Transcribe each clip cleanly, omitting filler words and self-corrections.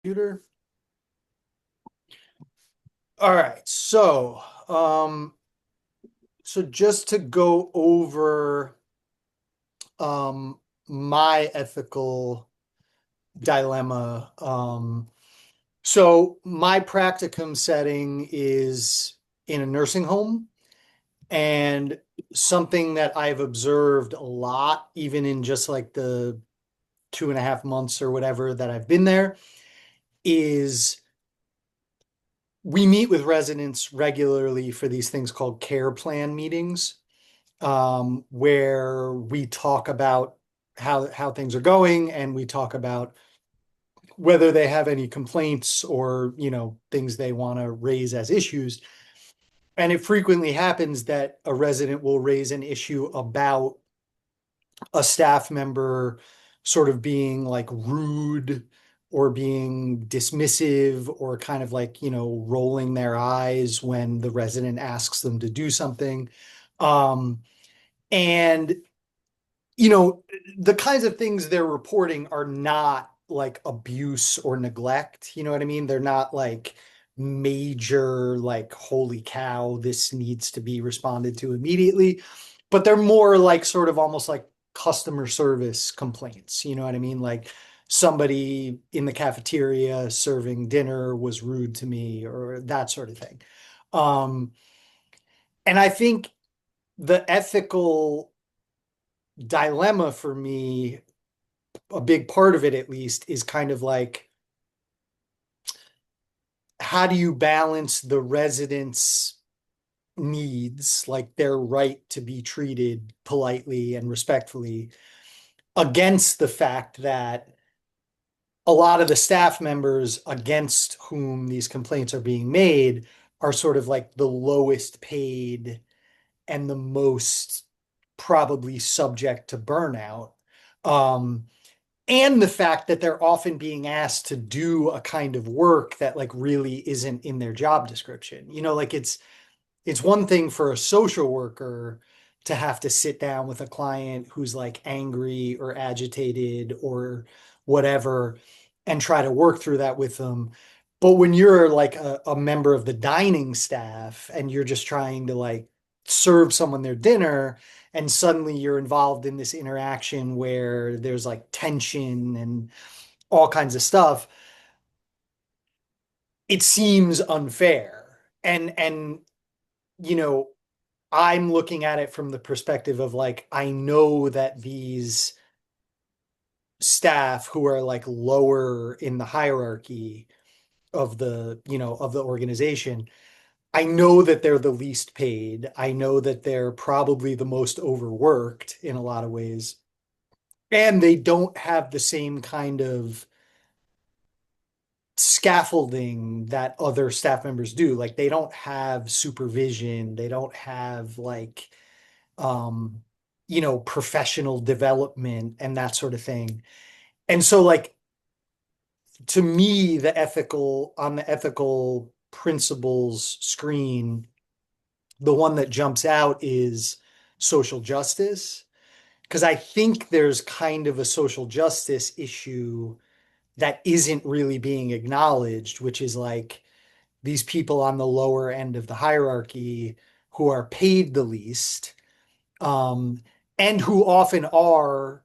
Computer. All right. So just to go over um my ethical dilemma. So my practicum setting is in a nursing home, and something that I've observed a lot, even in just like the 2.5 months or whatever that I've been there, is we meet with residents regularly for these things called care plan meetings, where we talk about how things are going, and we talk about whether they have any complaints or things they want to raise as issues. And it frequently happens that a resident will raise an issue about a staff member sort of being like rude or being dismissive or kind of like, rolling their eyes when the resident asks them to do something. Um, and, you know, the kinds of things they're reporting are not like abuse or neglect. You know what I mean? They're not like major, like, holy cow, this needs to be responded to immediately, but they're more like sort of almost like customer service complaints. You know what I mean? Like somebody in the cafeteria serving dinner was rude to me or that sort of thing. Um, and I think the ethical dilemma for me, a big part of it at least, is kind of like, how do you balance the residents' needs, like their right to be treated politely and respectfully, against the fact that a lot of the staff members against whom these complaints are being made are sort of like the lowest paid and the most probably subject to burnout. Um, and the fact that they're often being asked to do a kind of work that like really isn't in their job description. Like it's one thing for a social worker to have to sit down with a client who's like angry or agitated or whatever and try to work through that with them. But when you're like a member of the dining staff and you're just trying to like serve someone their dinner, and suddenly you're involved in this interaction where there's like tension and all kinds of stuff, it seems unfair. And you know, I'm looking at it from the perspective of like, I know that these staff who are like lower in the hierarchy of the organization, I know that they're the least paid. I know that they're probably the most overworked in a lot of ways. And they don't have the same kind of scaffolding that other staff members do. Like they don't have supervision. They don't have like um, professional development and that sort of thing. And so, like, to me, on the ethical principles screen, the one that jumps out is social justice. Because I think there's kind of a social justice issue that isn't really being acknowledged, which is like these people on the lower end of the hierarchy who are paid the least, um, and who often are,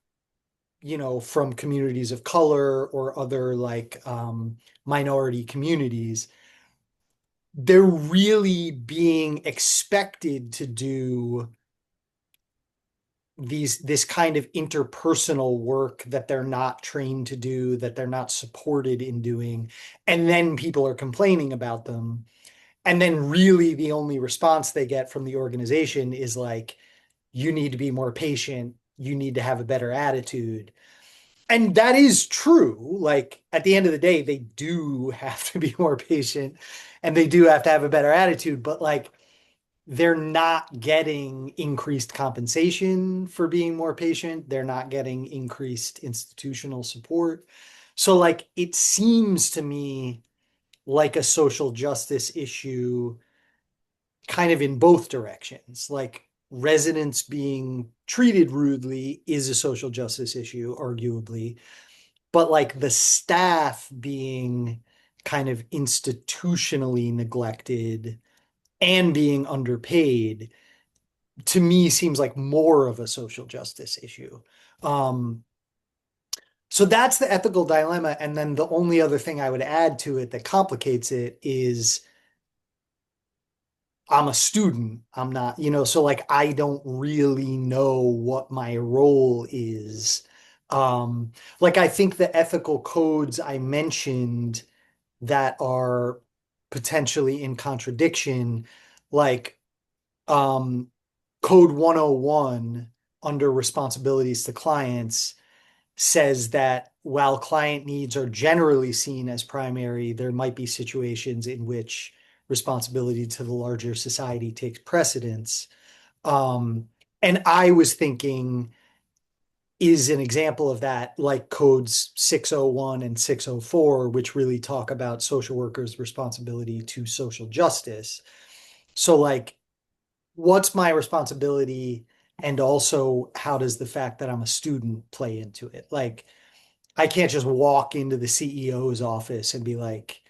from communities of color or other like minority communities. They're really being expected to do this kind of interpersonal work that they're not trained to do, that they're not supported in doing, and then people are complaining about them. And then really the only response they get from the organization is like, you need to be more patient, you need to have a better attitude. And that is true. Like at the end of the day, they do have to be more patient and they do have to have a better attitude, but like they're not getting increased compensation for being more patient. They're not getting increased institutional support. So like it seems to me like a social justice issue kind of in both directions. Like residents being treated rudely is a social justice issue, arguably, but like the staff being kind of institutionally neglected and being underpaid to me seems like more of a social justice issue. Um, so that's the ethical dilemma. And then the only other thing I would add to it that complicates it is I'm a student. I'm not, so like I don't really know what my role is. Like I think the ethical codes I mentioned that are potentially in contradiction, like um, Code 101 under responsibilities to clients says that while client needs are generally seen as primary, there might be situations in which responsibility to the larger society takes precedence. And I was thinking, is an example of that, like codes 601 and 604, which really talk about social workers' responsibility to social justice. So, like, what's my responsibility? And also, how does the fact that I'm a student play into it? Like, I can't just walk into the CEO's office and be like,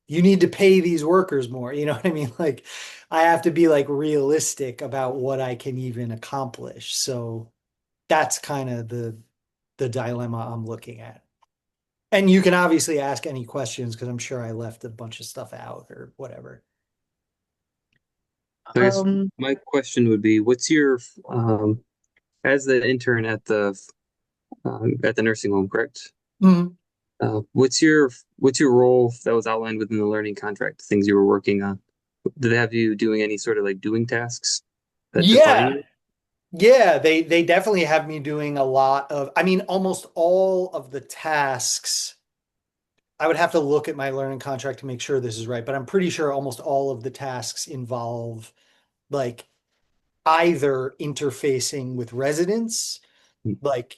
you need to pay these workers more. You know what I mean? Like, I have to be like realistic about what I can even accomplish. So that's kind of the dilemma I'm looking at. And you can obviously ask any questions because I'm sure I left a bunch of stuff out or whatever. I guess Um, my question would be, what's your as the intern at the nursing home, correct? Mhm. What's your role that was outlined within the learning contract, things you were working on? Did they have you doing any sort of like doing tasks that define Yeah. you? Yeah, they definitely have me doing a lot of, I mean, almost all of the tasks. I would have to look at my learning contract to make sure this is right, but I'm pretty sure almost all of the tasks involve like either interfacing with residents, like,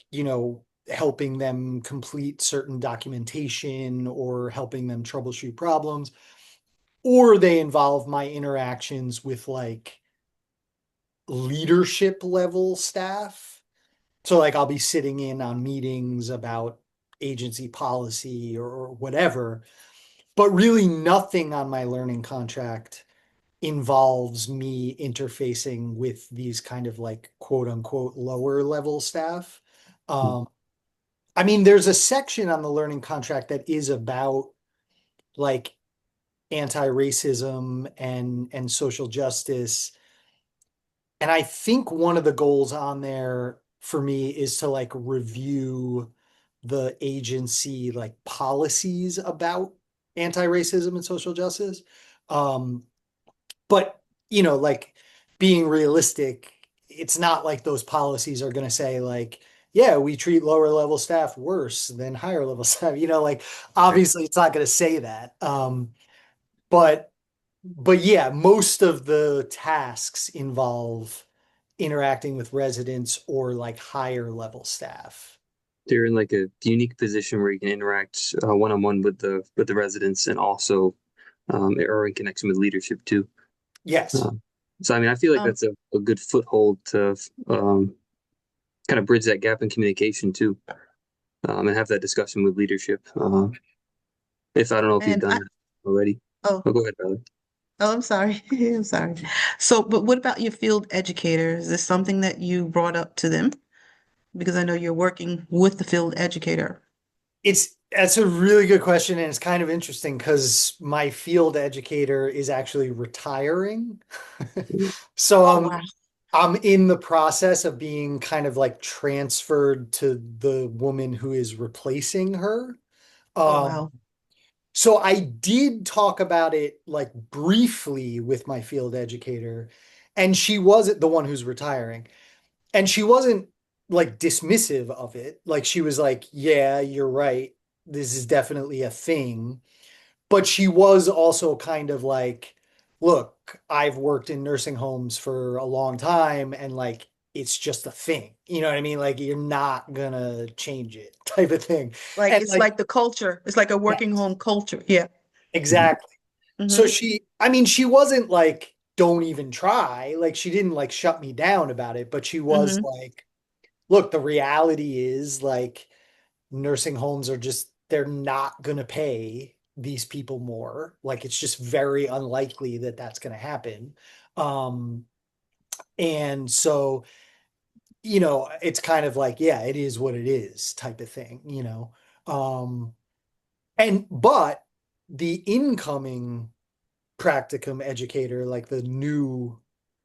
helping them complete certain documentation or helping them troubleshoot problems, or they involve my interactions with like leadership level staff. So like I'll be sitting in on meetings about agency policy or whatever, but really nothing on my learning contract involves me interfacing with these kind of like quote unquote lower level staff. Um, I mean, there's a section on the learning contract that is about like anti-racism and social justice. And I think one of the goals on there for me is to like review the agency like policies about anti-racism and social justice. Um, but like being realistic, it's not like those policies are going to say like, yeah, we treat lower level staff worse than higher level staff. Like obviously it's not going to say that. But yeah, most of the tasks involve interacting with residents or like higher level staff. They're in like a unique position where you can interact one on one with the residents and also or in connection with leadership too. Yes. Um, so I mean, I feel like um, that's a good foothold to um, kind of bridge that gap in communication too, and have that discussion with leadership. If I don't know if you've and done I, that already. oh, Oh, go ahead, brother. oh, I'm sorry. I'm sorry. So, but what about your field educator? Is this something that you brought up to them? Because I know you're working with the field educator. That's a really good question, and it's kind of interesting because my field educator is actually retiring. So Oh, wow. I'm in the process of being kind of like transferred to the woman who is replacing her. Oh, Um, wow. so I did talk about it like briefly with my field educator, and she wasn't the one who's retiring. And she wasn't like dismissive of it. Like she was like, yeah, you're right. This is definitely a thing. But she was also kind of like, look, I've worked in nursing homes for a long time and like it's just a thing. You know what I mean? Like you're not gonna change it type of thing. Like And it's like, like the culture. It's like a yeah, working home culture. Yeah. exactly. So Mm-hmm. I mean, she wasn't like, don't even try. Like she didn't like shut me down about it, but she was Mm-hmm. like, look, the reality is like nursing homes are just, they're not going to pay these people more. Like it's just very unlikely that that's going to happen. Um, and so, it's kind of like, yeah, it is what it is type of thing. Um, but the incoming practicum educator, like the new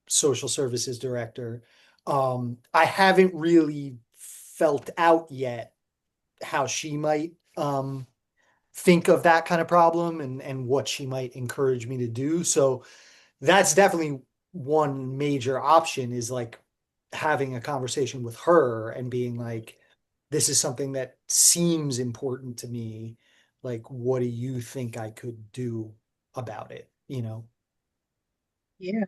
social services director, I haven't really felt out yet how she might think of that kind of problem and what she might encourage me to do. So that's definitely one major option, is like having a conversation with her and being like, this is something that seems important to me. Like, what do you think I could do about it? Yeah.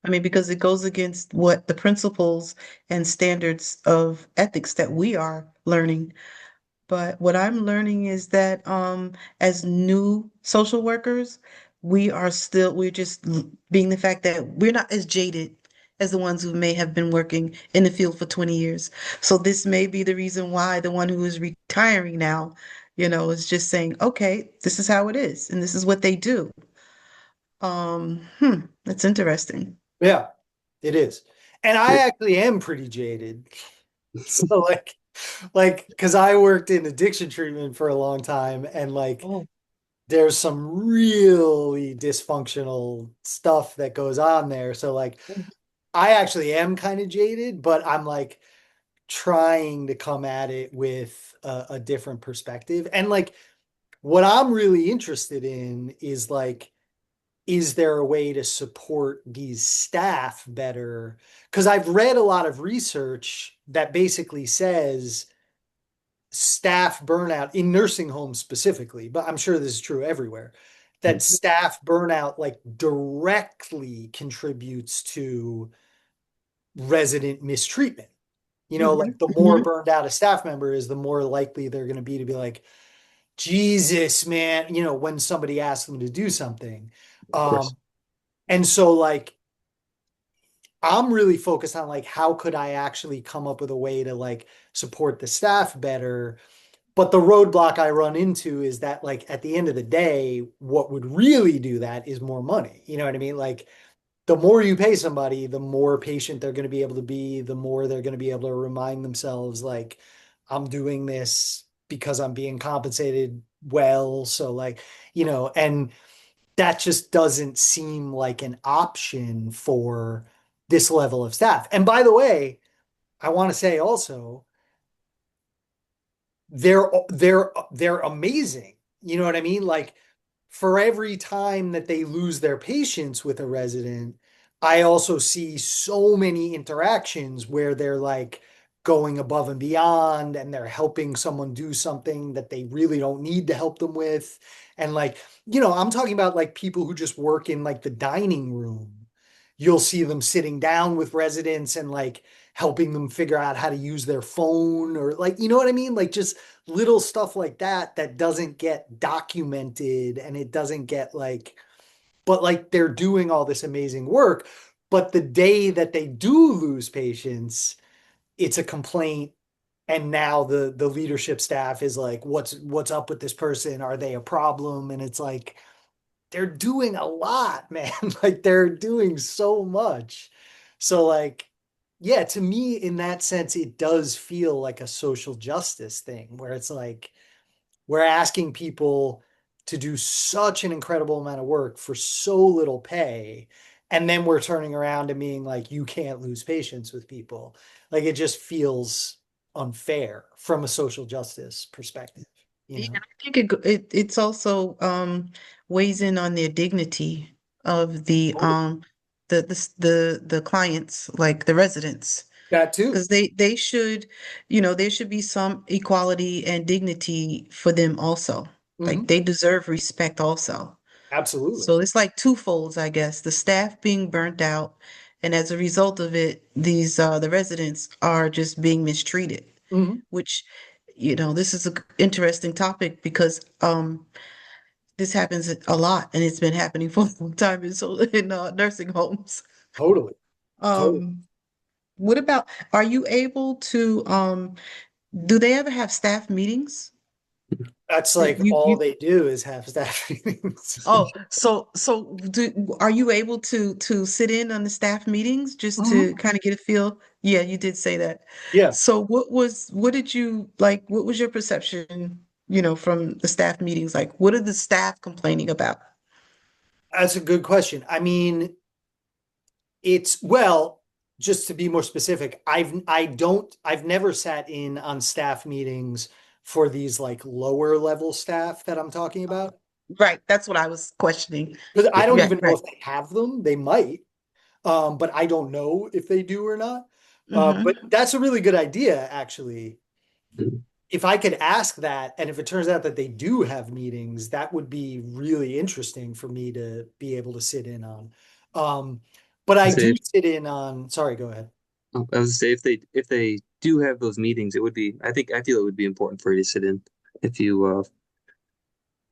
I mean, because it goes against what the principles and standards of ethics that we are learning. But what I'm learning is that as new social workers, we're just being the fact that we're not as jaded as the ones who may have been working in the field for 20 years. So this may be the reason why the one who is retiring now, is just saying, okay, this is how it is, and this is what they do. That's interesting. Yeah, it is. And I actually am pretty jaded. So because I worked in addiction treatment for a long time, and like Oh, there's some really dysfunctional stuff that goes on there. So like I actually am kind of jaded, but I'm like trying to come at it with a different perspective. And like what I'm really interested in is like, is there a way to support these staff better? Because I've read a lot of research that basically says staff burnout in nursing homes specifically, but I'm sure this is true everywhere, that staff burnout like directly contributes to resident mistreatment. Like the more hmm burned out a staff member is, the more likely they're going to be like, Jesus, man, when somebody asks them to do something. Of course. Um, and so like I'm really focused on like how could I actually come up with a way to like support the staff better. But the roadblock I run into is that like at the end of the day, what would really do that is more money. You know what I mean? Like the more you pay somebody, the more patient they're going to be able to be, the more they're going to be able to remind themselves like, I'm doing this because I'm being compensated well. So like, and that just doesn't seem like an option for this level of staff. And by the way, I want to say also, they're amazing. You know what I mean? Like for every time that they lose their patience with a resident, I also see so many interactions where they're like going above and beyond, and they're helping someone do something that they really don't need to help them with. And like, I'm talking about like people who just work in like the dining room. You'll see them sitting down with residents and like helping them figure out how to use their phone, or like, you know what I mean? Like just little stuff like that that doesn't get documented, and it doesn't get like, but like they're doing all this amazing work. But the day that they do lose patience, it's a complaint. And now the leadership staff is like, what's up with this person? Are they a problem? And it's like, they're doing a lot, man. Like they're doing so much. So like, yeah, to me, in that sense, it does feel like a social justice thing where it's like we're asking people to do such an incredible amount of work for so little pay. And then we're turning around and being like, you can't lose patience with people. Like it just feels unfair from a social justice perspective, you Yeah, know? I think it's also weighs in on their dignity of the clients, like the residents, That too. because they should, there should be some equality and dignity for them also. Like Hmm. they deserve respect also. Absolutely. So it's like twofolds, I guess. The staff being burnt out, and as a result of it, these the residents are just being mistreated, Hmm. which, this is an interesting topic because this happens a lot, and it's been happening for a long time in nursing homes. Totally. Totally. Um, what about, are you able to Do they ever have staff meetings? That's That like you all you they do is have staff meetings. Oh, so are you able to sit in on the staff meetings just Mhm. to kind of get a feel? Yeah, you did say that. Yeah, So what did you like, what was your perception, from the staff meetings? Like, what are the staff complaining about? that's a good question. I mean, it's well, just to be more specific, I've never sat in on staff meetings for these like lower level staff that I'm talking about. Right, that's what I was questioning. Because I don't Yeah, even know right. if they have them. They might, but I don't know if they do or not. But Mm-hmm. that's a really good idea, actually. Mhm. If I could ask that, and if it turns out that they do have meetings, that would be really interesting for me to be able to sit in on. Um, but I Say do if, sit in on, sorry, go ahead. I was to say if they do have those meetings, it would be I feel it would be important for you to sit in if you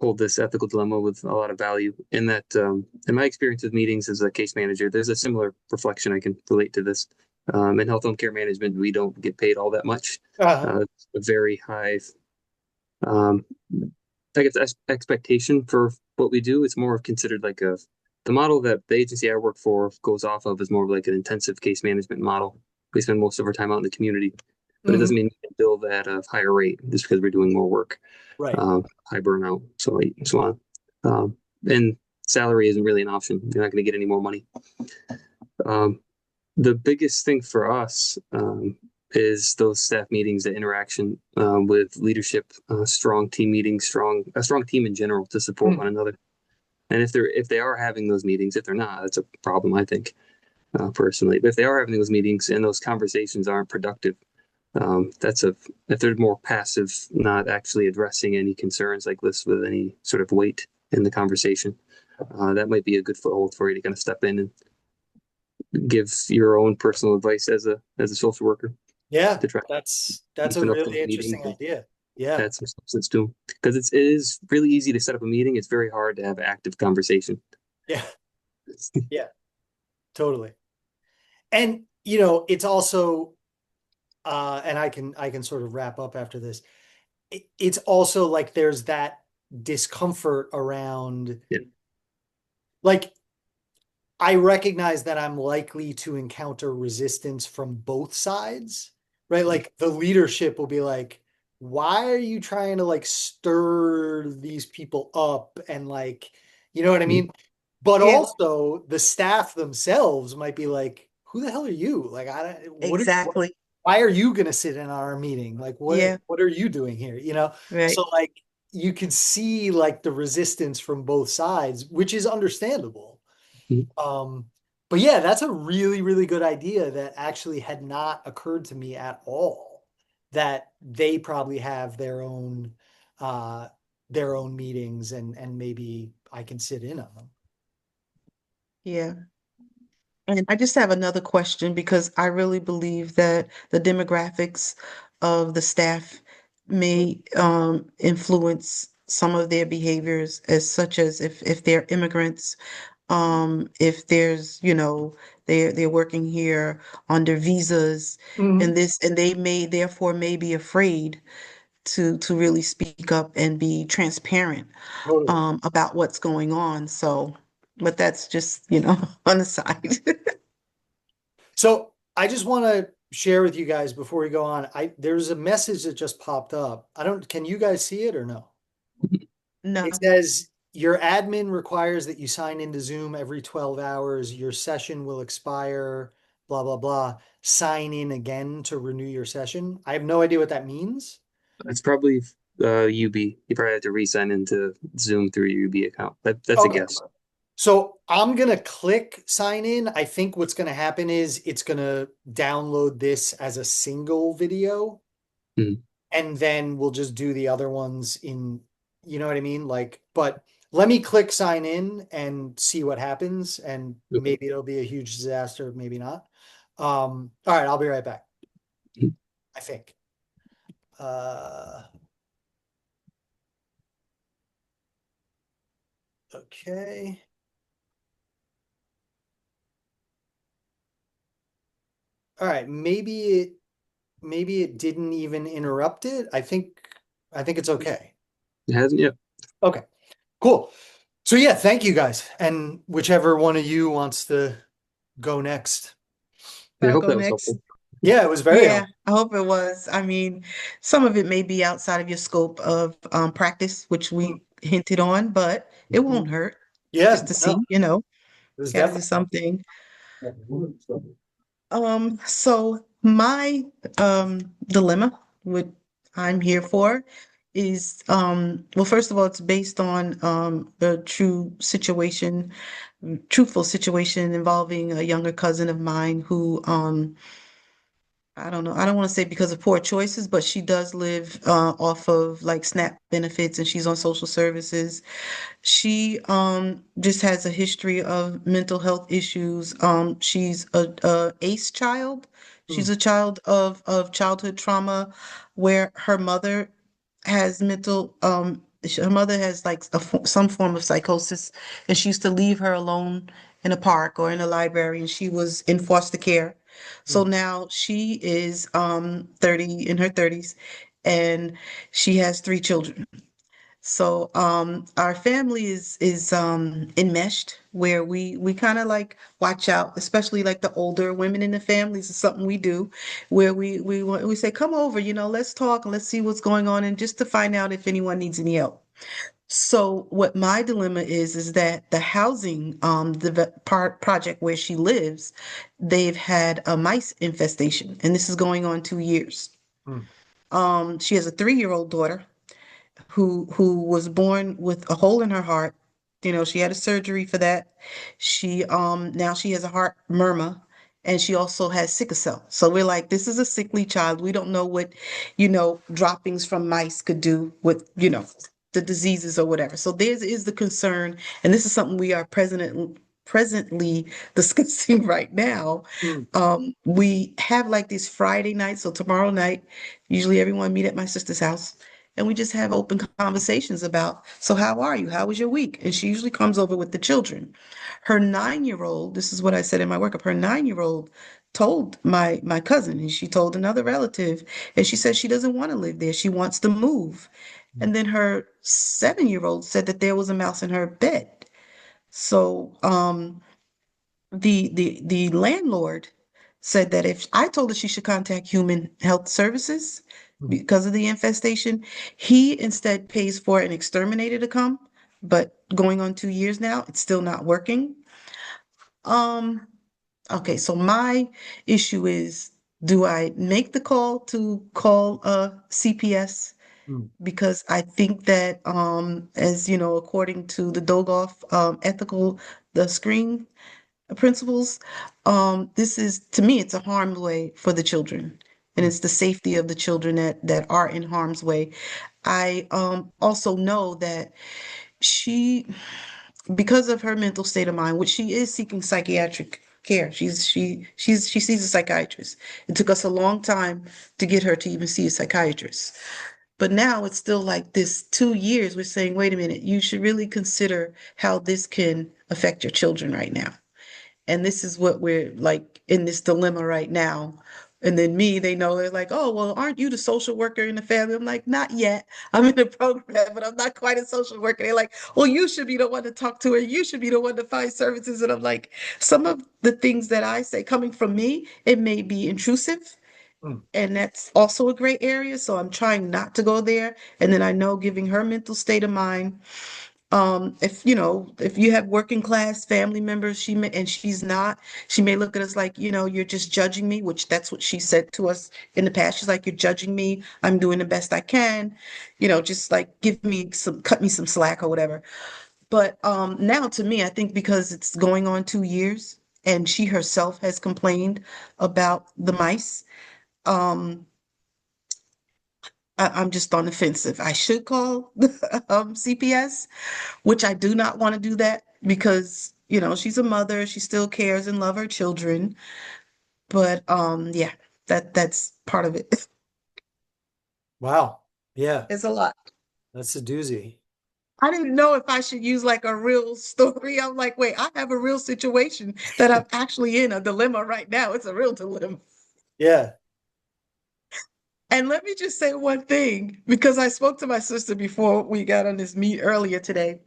hold this ethical dilemma with a lot of value. In that, in my experience with meetings as a case manager, there's a similar reflection I can relate to this. In health home care management, we don't get paid all that much. It's a very high, um, I guess, expectation for what we do. It's more considered like the model that the agency I work for goes off of is more of like an intensive case management model. We spend most of our time out in the community, but it Mhm. doesn't mean we can bill at a higher rate just because we're doing more work, Right. high burnout, so on. And salary isn't really an option. You're not going to get any more money. Um, the biggest thing for us is those staff meetings, the interaction with leadership, strong team meetings, a strong team in general to support Mm. one another. And if they are having those meetings, if they're not, that's a problem, I think, personally. But if they are having those meetings and those conversations aren't productive, if they're more passive, not actually addressing any concerns like this with any sort of weight in the conversation, that might be a good foothold for you to kind of step in and give your own personal advice as a social worker Yeah, to try to that's a deepen up really those interesting meetings and idea. Yeah. add some substance to them because it is really easy to set up a meeting. It's very hard to have active conversation. Yeah. Yeah, totally. And it's also and I can sort of wrap up after this. It's also like there's that discomfort around Yeah. like I recognize that I'm likely to encounter resistance from both sides, right? Like the leadership will be like, why are you trying to like stir these people up and like, you know what I mean? But Yeah, also the staff themselves might be like, who the hell are you? Like, I don't, exactly. why are you going to sit in our meeting? Like, Yeah, what are you doing here? right. So like you can see like the resistance from both sides, which is understandable. Mhm. Um, but yeah, that's a really, really good idea that actually had not occurred to me at all. That they probably have their own meetings and maybe I can sit in on them. Yeah. And I just have another question because I really believe that the demographics of the staff may influence some of their behaviors, as such as if they're immigrants, if there's, they're working here under visas, Mhm. and they may therefore may be afraid to really speak up and be transparent Totally. about what's going on. So, but that's just, on the side. So I just want to share with you guys before we go on. There's a message that just popped up. Can you guys see it or no? It No. says your admin requires that you sign into Zoom every 12 hours. Your session will expire, blah, blah, blah. Sign in again to renew your session. I have no idea what that means. It's probably UB. You probably have to re-sign into Zoom through your UB account. That's a Okay. guess. So I'm going to click sign in. I think what's going to happen is it's going to download this as a single video Mhm. and then we'll just do the other ones you know what I mean? Like, but let me click sign in and see what happens. And Okay. maybe it'll be a huge disaster, maybe not. All right, I'll be right back. Mhm. I think. Uh, okay. All right, maybe maybe it didn't even interrupt it. I think it's okay. It hasn't yet. Okay, cool. So yeah, thank you guys. And whichever one of you wants to go next. I I'll hope go that was next. helpful. Yeah, it was very Yeah, helpful. I hope it was. I mean, some of it may be outside of your scope of practice, which Mm. we hinted on, but it won't hurt Yeah, just to no, see, you know, it was got to do definitely something. So my dilemma, what I'm here for, is well, first of all, it's based on a truthful situation involving a younger cousin of mine who I don't know. I don't want to say because of poor choices, but she does live off of like SNAP benefits and she's on social services. She just has a history of mental health issues. She's a ACE child. She's Mm, a child of childhood trauma where her mother has her mother has like some form of psychosis, and she used to leave her alone in a park or in a library, and she was in foster care. So mm, now she is 30 in her 30s, and she has three children. So our family is enmeshed where we kind of like watch out, especially like the older women in the families is something we do where we say, come over, let's talk and let's see what's going on and just to find out if anyone needs any help. So what my dilemma is that the housing the project where she lives, they've had a mice infestation, and this is going on 2 years. mm, She has a 3-year-old daughter who was born with a hole in her heart. She had a surgery for that. She now she has a heart murmur, and she also has sickle cell. So we're like, this is a sickly child. We don't know what, droppings from mice could do with, the diseases or whatever. So there is the concern, and this is something we are presently discussing right now. mm, We have like these Friday nights, so tomorrow night, usually everyone meet at my sister's house and we just have open conversations about, so how are you? How was your week? And she usually comes over with the children. Her 9-year-old, this is what I said in my workup, her 9-year-old told my cousin, and she told another relative, and she said she doesn't want to live there. She wants to move. mm, And then her 7-year-old said that there was a mouse in her bed. So the landlord said that if I told her she should contact Human Health Services mm. because of the infestation, he instead pays for an exterminator to come. But going on 2 years now, it's still not working. Um, okay, so my issue is, do I make the call to call CPS? Mm. Because I think that as you know, according to the Dogoff ethical, the screen principles. This is, to me, it's a harm's way for the children, and Mm. it's the safety of the children that are in harm's way. I also know that she, because of her mental state of mind, which she is seeking psychiatric care. She sees a psychiatrist. It took us a long time to get her to even see a psychiatrist. But now it's still like this 2 years, we're saying, wait a minute, you should really consider how this can affect your children right now. And this is what we're like in this dilemma right now. And then me, they know they're like, oh, well, aren't you the social worker in the family? I'm like, not yet. I'm in the program, but I'm not quite a social worker. They're like, well, you should be the one to talk to her. You should be the one to find services. And I'm like, some of the things that I say coming from me, it may be intrusive. Mm. And that's also a gray area. So I'm trying not to go there. And then I know giving her mental state of mind, if if you have working class family members, and she's not, she may look at us like, you're just judging me, which that's what she said to us in the past. She's like, you're judging me. I'm doing the best I can, just like cut me some slack or whatever. But now to me, I think because it's going on 2 years and she herself has complained about the mice, um, I'm just on the fence if I should call CPS, which I do not want to do that because, she's a mother, she still cares and love her children. But yeah, that's part of it. Wow. Yeah, It's a lot. that's a doozy. I didn't know if I should use like a real story. I'm like, wait, I have a real situation that I'm actually in a dilemma right now. It's a real dilemma. Yeah. And let me just say one thing, because I spoke to my sister before we got on this meet earlier today,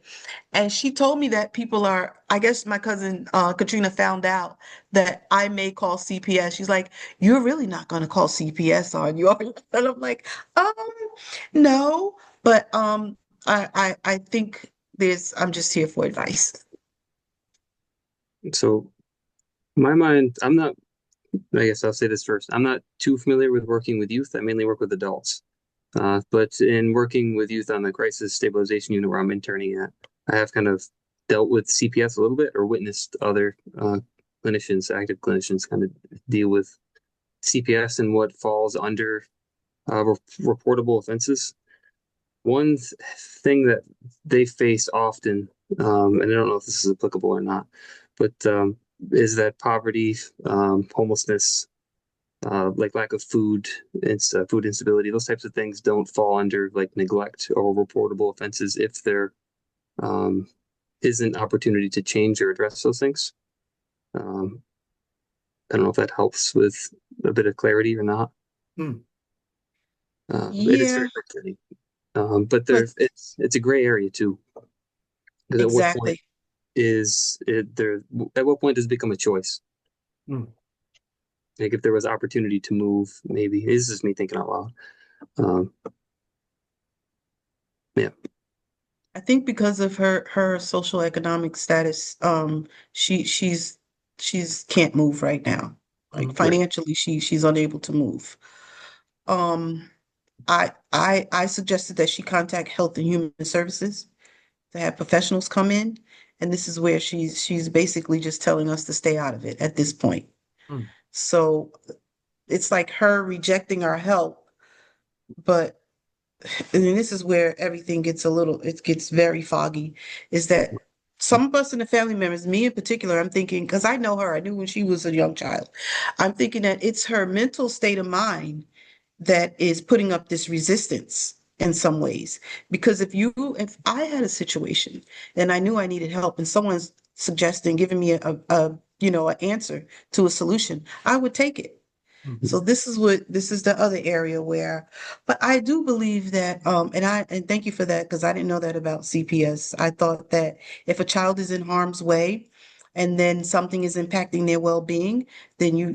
and she told me that people are, I guess my cousin Katrina found out that I may call CPS. She's like, "You're really not going to call CPS on you." And I'm like, um, no, but I think I'm just here for advice. So my mind, I'm not, I guess I'll say this first. I'm not too familiar with working with youth. I mainly work with adults. But in working with youth on the crisis stabilization unit where I'm interning at, I have kind of dealt with CPS a little bit or witnessed other clinicians, active clinicians, kind of deal with CPS and what falls under reportable offenses. One thing that they face often, and I don't know if this is applicable or not, but is that poverty, homelessness, like lack of food, food instability, those types of things don't fall under like neglect or reportable offenses if there um, isn't opportunity to change or address those things. Um, I don't know if that helps with a bit of clarity or not. Hmm. It is Yeah, very frustrating, but but it's a gray area too. Because at what point exactly. is it there? At what point does it become a choice? Hmm. Like if there was opportunity to move, maybe this is me thinking out loud. Um, yeah. I think because of her social economic status, she's can't move right now. Like Right. financially, she's unable to move. Um, I suggested that she contact Health and Human Services to have professionals come in, and this is where she's basically just telling us to stay out of it at this point. Hmm. So it's like her rejecting our help, but and then this is where everything gets it gets very foggy, is that some of us in the family members, me in particular, I'm thinking, because I know her, I knew when she was a young child, I'm thinking that it's her mental state of mind that is putting up this resistance in some ways. Because if I had a situation and I knew I needed help and someone's suggesting, giving me an answer to a solution, I would take it. Mhm. So this is the other area where, but I do believe that, and thank you for that because I didn't know that about CPS. I thought that if a child is in harm's way and then something is impacting their well-being, then you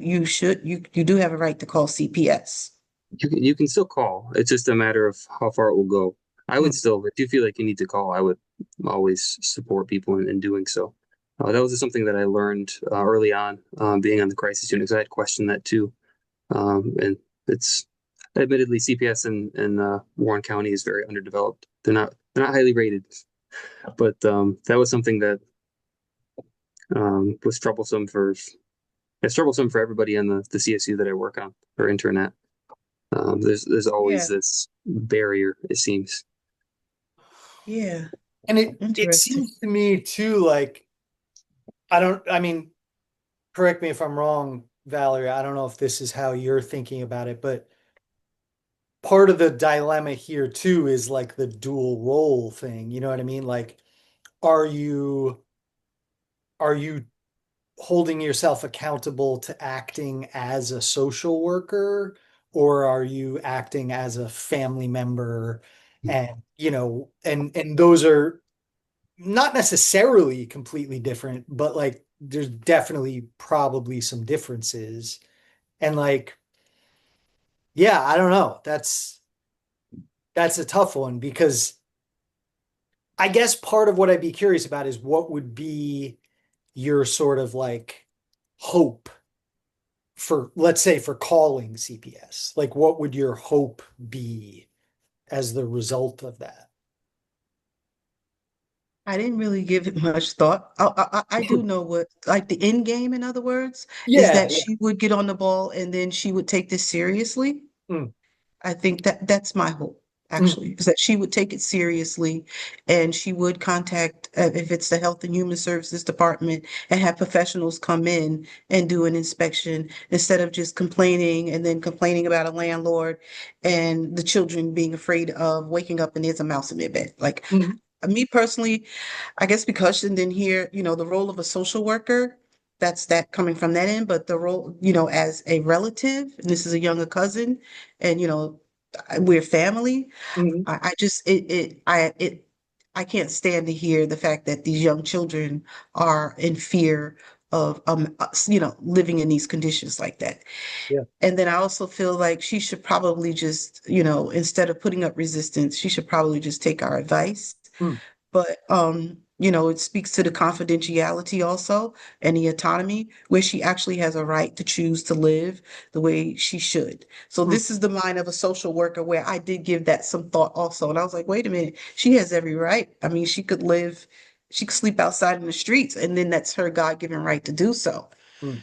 do have a right to call CPS. You can still call. It's just a matter of how far it will go. I would Hmm. still, if you feel like you need to call, I would always support people in doing so. That was just something that I learned early on, being on the crisis unit, because I had questioned that too. And it's admittedly CPS in Warren County is very underdeveloped. They're not highly rated, but that was something that was troublesome for it's troublesome for everybody in the CSU that I work on or intern at. There's always Yeah, this barrier, it seems. yeah, And it interesting. seems to me too, like, I mean, correct me if I'm wrong, Valerie, I don't know if this is how you're thinking about it, but part of the dilemma here too is like the dual role thing. You know what I mean? Like, are you are you holding yourself accountable to acting as a social worker, or are you acting as a family member? And and those are not necessarily completely different, but like there's definitely probably some differences. And like, yeah, I don't know. That's a tough one because I guess part of what I'd be curious about is what would be your sort of like hope for, let's say, for calling CPS? Like, what would your hope be as the result of that? I didn't really give it much thought. I do know what, like the end game, in other words, is Yeah, that yeah. she would get on the ball and then she would take this seriously. Mm, I think that that's my hope, mm, actually, is that she would take it seriously and she would contact, if it's the Health and Human Services Department, and have professionals come in and do an inspection instead of just complaining and then complaining about a landlord and the children being afraid of waking up and there's a mouse in their bed. Like mm, me personally, I guess because and then here, the role of a social worker, that's that coming from that end, but the role, you know, as a relative, and this is a younger cousin, and you know, we're family. Mhm. I just I can't stand to hear the fact that these young children are in fear of you know, living in these conditions like that. Yeah. And then I also feel like she should probably just, you know, instead of putting up resistance, she should probably just take our advice. Mm. But you know, it speaks to the confidentiality also and the autonomy where she actually has a right to choose to live the way she should. So Mm. this is the mind of a social worker where I did give that some thought also. And I was like, wait a minute, she has every right. I mean, she could sleep outside in the streets, and then that's her God-given right to do so. Mm.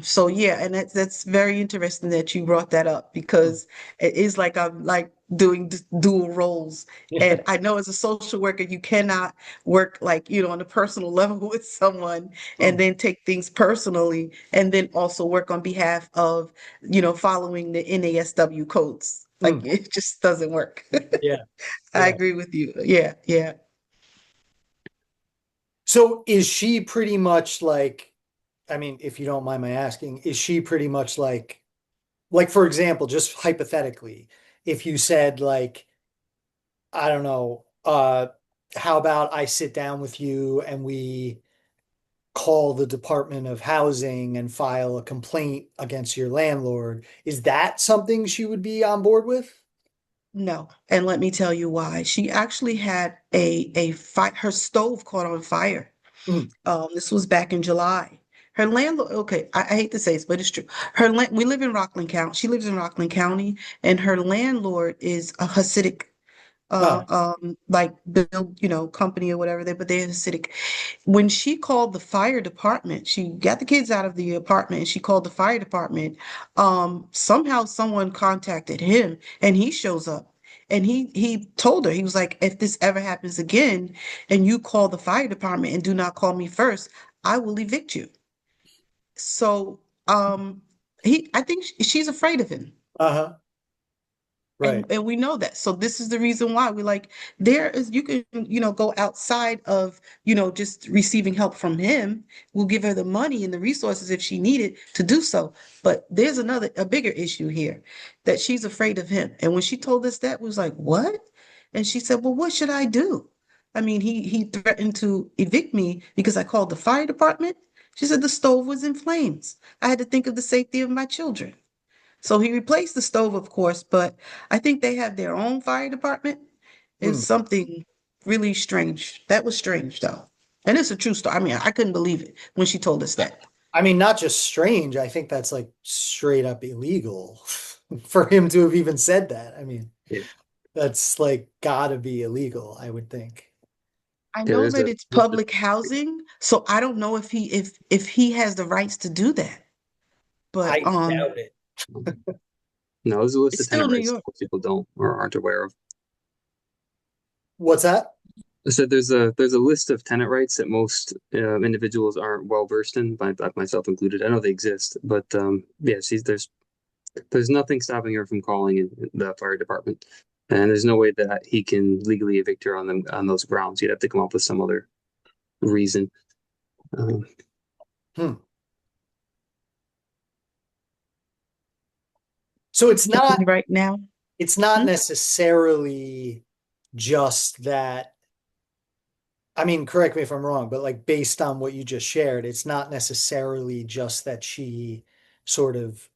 So yeah, and that's very interesting that you brought that up Mm. because it is like I'm like doing dual roles. Yeah. And I know as a social worker, you cannot work like, you know, on a personal level with someone and Mm. then take things personally and then also work on behalf of, you know, following the NASW codes. Like Mm. it just doesn't work. Yeah. I Yeah. agree with you. Yeah, yeah. So is she pretty much like, I mean, if you don't mind my asking, is she pretty much like for example, just hypothetically, if you said like, I don't know, how about I sit down with you and we call the Department of Housing and file a complaint against your landlord? Is that something she would be on board with? No, and let me tell you why. She actually had a fight. Her stove caught on fire. Mm. This was back in July. Her landlord, okay, I hate to say this, but it's true. We live in Rockland County. She lives in Rockland County, and her landlord is a Hasidic, Ah. like build, you know, company or whatever. But they're Hasidic. When she called the fire department, she got the kids out of the apartment, and she called the fire department. Somehow someone contacted him, and he shows up. And he told her, he was like, if this ever happens again, and you call the fire department and do not call me first, I will evict you. So I think she's afraid of him. Uh-huh. Right. And we know that. So this is the reason why we like there is you can, you know, go outside of, you know, just receiving help from him. We'll give her the money and the resources if she needed to do so. But there's a bigger issue here that she's afraid of him. And when she told us that, we was like, what? And she said, well, what should I do? I mean, he threatened to evict me because I called the fire department. She said the stove was in flames. I had to think of the safety of my children. So he replaced the stove, of course, but I think they have their own fire department. It's Mm. something really strange. That was strange, though. And it's a true story. I mean, I couldn't believe it when she told us that. I mean, not just strange, I think that's like straight up illegal for him to have even said that. I mean, Yeah, that's like gotta be illegal, I would think. I yeah. know that it's public housing, so I don't know if he has the rights to do that. But I doubt it. No, there's a list it's of still tenant New rights that York. most people don't or aren't aware of. What's that? So there's a list of tenant rights that most individuals aren't well versed in, by myself included. I know they exist, but yeah, there's nothing stopping her from calling in the fire department, and there's no way that he can legally evict her on those grounds. You'd have to come up with some other reason. Um, Hmm. So Right now. it's not Hmm? necessarily just that. I mean, correct me if I'm wrong, but like based on what you just shared, it's not necessarily just that she sort of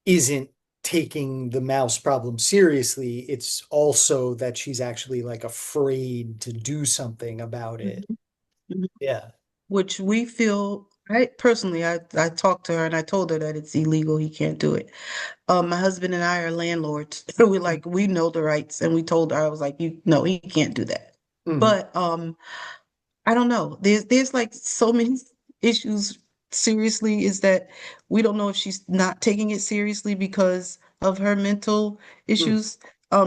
isn't taking the mouse problem seriously. It's also that she's actually like afraid to do something about it. Mhm. Mhm. Yeah. Which we feel, I personally, I talked to her and I told her that it's illegal. He can't do it. My husband and I are landlords. We like we know the rights, and we told her I was like, you no, he can't do that. Mhm. But I don't know. There's like so many issues. Seriously, is that we don't know if she's not taking it seriously because of her mental Mhm. issues.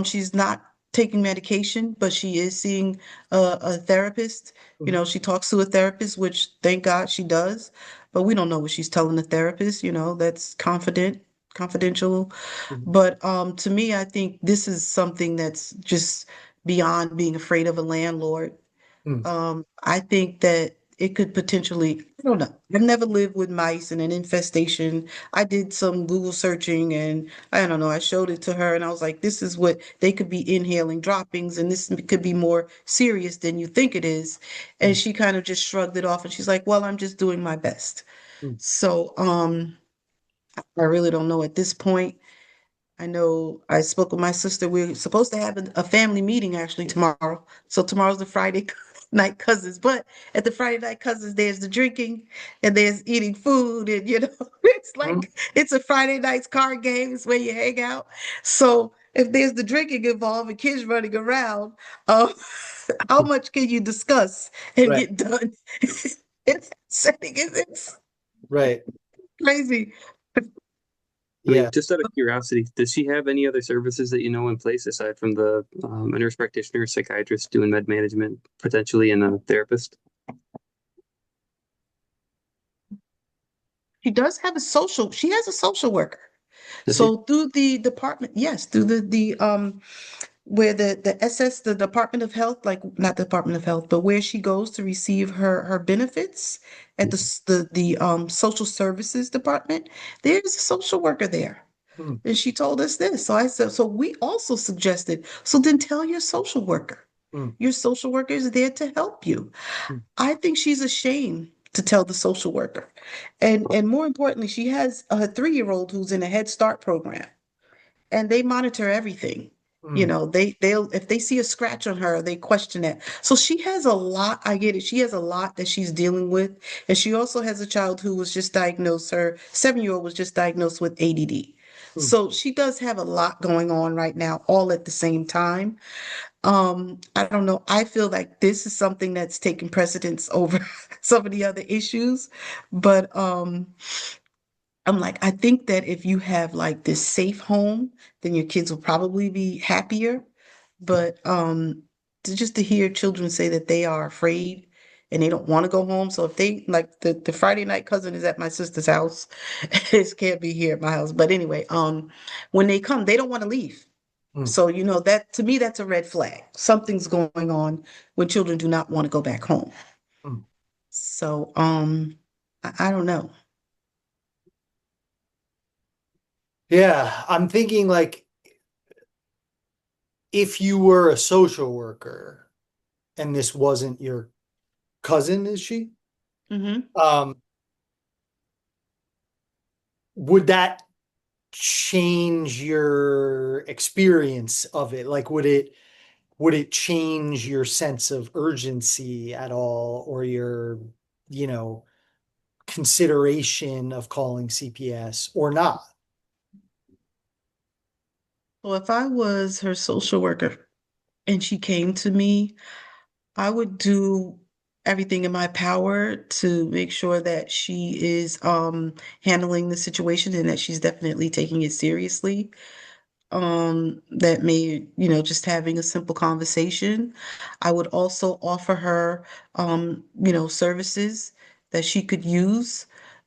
She's not taking medication, but she is seeing a therapist. You Mhm. know, she talks to a therapist, which thank God she does. But we don't know what she's telling the therapist. You know, that's confidential. Mhm. But to me, I think this is something that's just beyond being afraid of a landlord. Mhm. I think that it could potentially, I don't know. I've never lived with mice and an infestation. I did some Google searching and I don't know, I showed it to her and I was like, this is what they could be inhaling droppings and this could be more serious than you think it is. And Mm, she kind of just shrugged it off and she's like, well, I'm just doing my best. mm, So, I really don't know at this point. I know I spoke with my sister. We're supposed to have a family meeting actually tomorrow. So tomorrow's the Friday night cousins. But at the Friday night cousins, there's the drinking and there's eating food. And, it's mm. like it's a Friday night's card game. It's where you hang out. So if there's the drinking involved and kids running around, um, how much can you discuss and Right, get done? It's setting it's right. crazy. I mean, Yeah. just out of curiosity, does she have any other services that you know in place aside from the a nurse practitioner, psychiatrist doing med management, potentially, and a therapist? She has a social worker. Does she? So through the department, yes, through the where the SS, the Department of Health, like not the Department of Health, but where she goes to receive her benefits at the social services department, there's a social worker there. Mm, And she told us this. So I said, so we also suggested, so then tell your social worker. mm, Your social worker is there to help you. mm, I think she's ashamed to tell the social worker. And more importantly, she has a 3-year-old who's in a Head Start program and they monitor everything. mm, They'll if they see a scratch on her, they question it. So she has a lot, I get it. She has a lot that she's dealing with. And she also has a child who was just diagnosed, her 7-year-old was just diagnosed with ADD. mm, So she does have a lot going on right now, all at the same time. I don't know. I feel like this is something that's taking precedence over some of the other issues, but I'm like, I think that if you have like this safe home, then your kids will probably be happier. But just to hear children say that they are afraid and they don't want to go home. So if they like the Friday night cousin is at my sister's house, it can't be here at my house. But anyway, when they come, they don't want to leave. mm, So, that to me, that's a red flag. Something's going on when children do not want to go back home. mm. So, I don't know. Yeah, I'm thinking like if you were a social worker and this wasn't your cousin, is she? Hmm. Um, would that change your experience of it? Like, would it change your sense of urgency at all, or your, you know, consideration of calling CPS or not? Well, if I was her social worker and she came to me, I would do everything in my power to make sure that she is handling the situation and that she's definitely taking it seriously. That may, just having a simple conversation. I would also offer her, services that she could use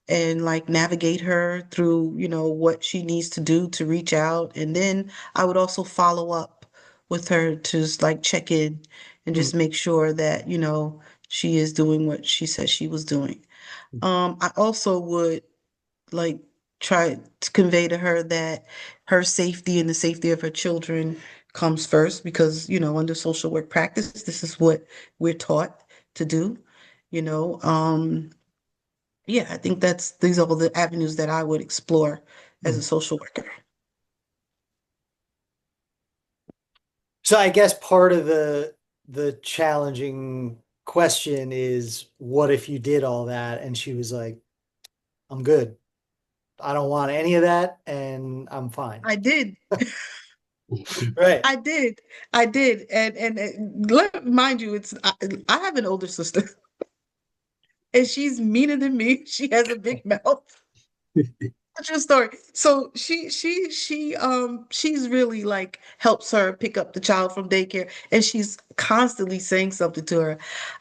and like navigate her through, what she needs to do to reach out. And then I would also follow up with her to just like check in and Mm, just make sure that, she is doing what she said she was doing. I also would like try to convey to her that her safety and the safety of her children comes first because, under social work practice, this is what we're taught to do, you know. Yeah, I think these are all the avenues that I would explore as mm. a social worker. So I guess part of the challenging question is, what if you did all that and she was like, I'm good. I don't want any of that and I'm fine. I did. Right. I did. I did. Mind you, I have an older sister and she's meaner than me. She has a big mouth. True story. So she's really like helps her pick up the child from daycare and she's constantly saying something to her.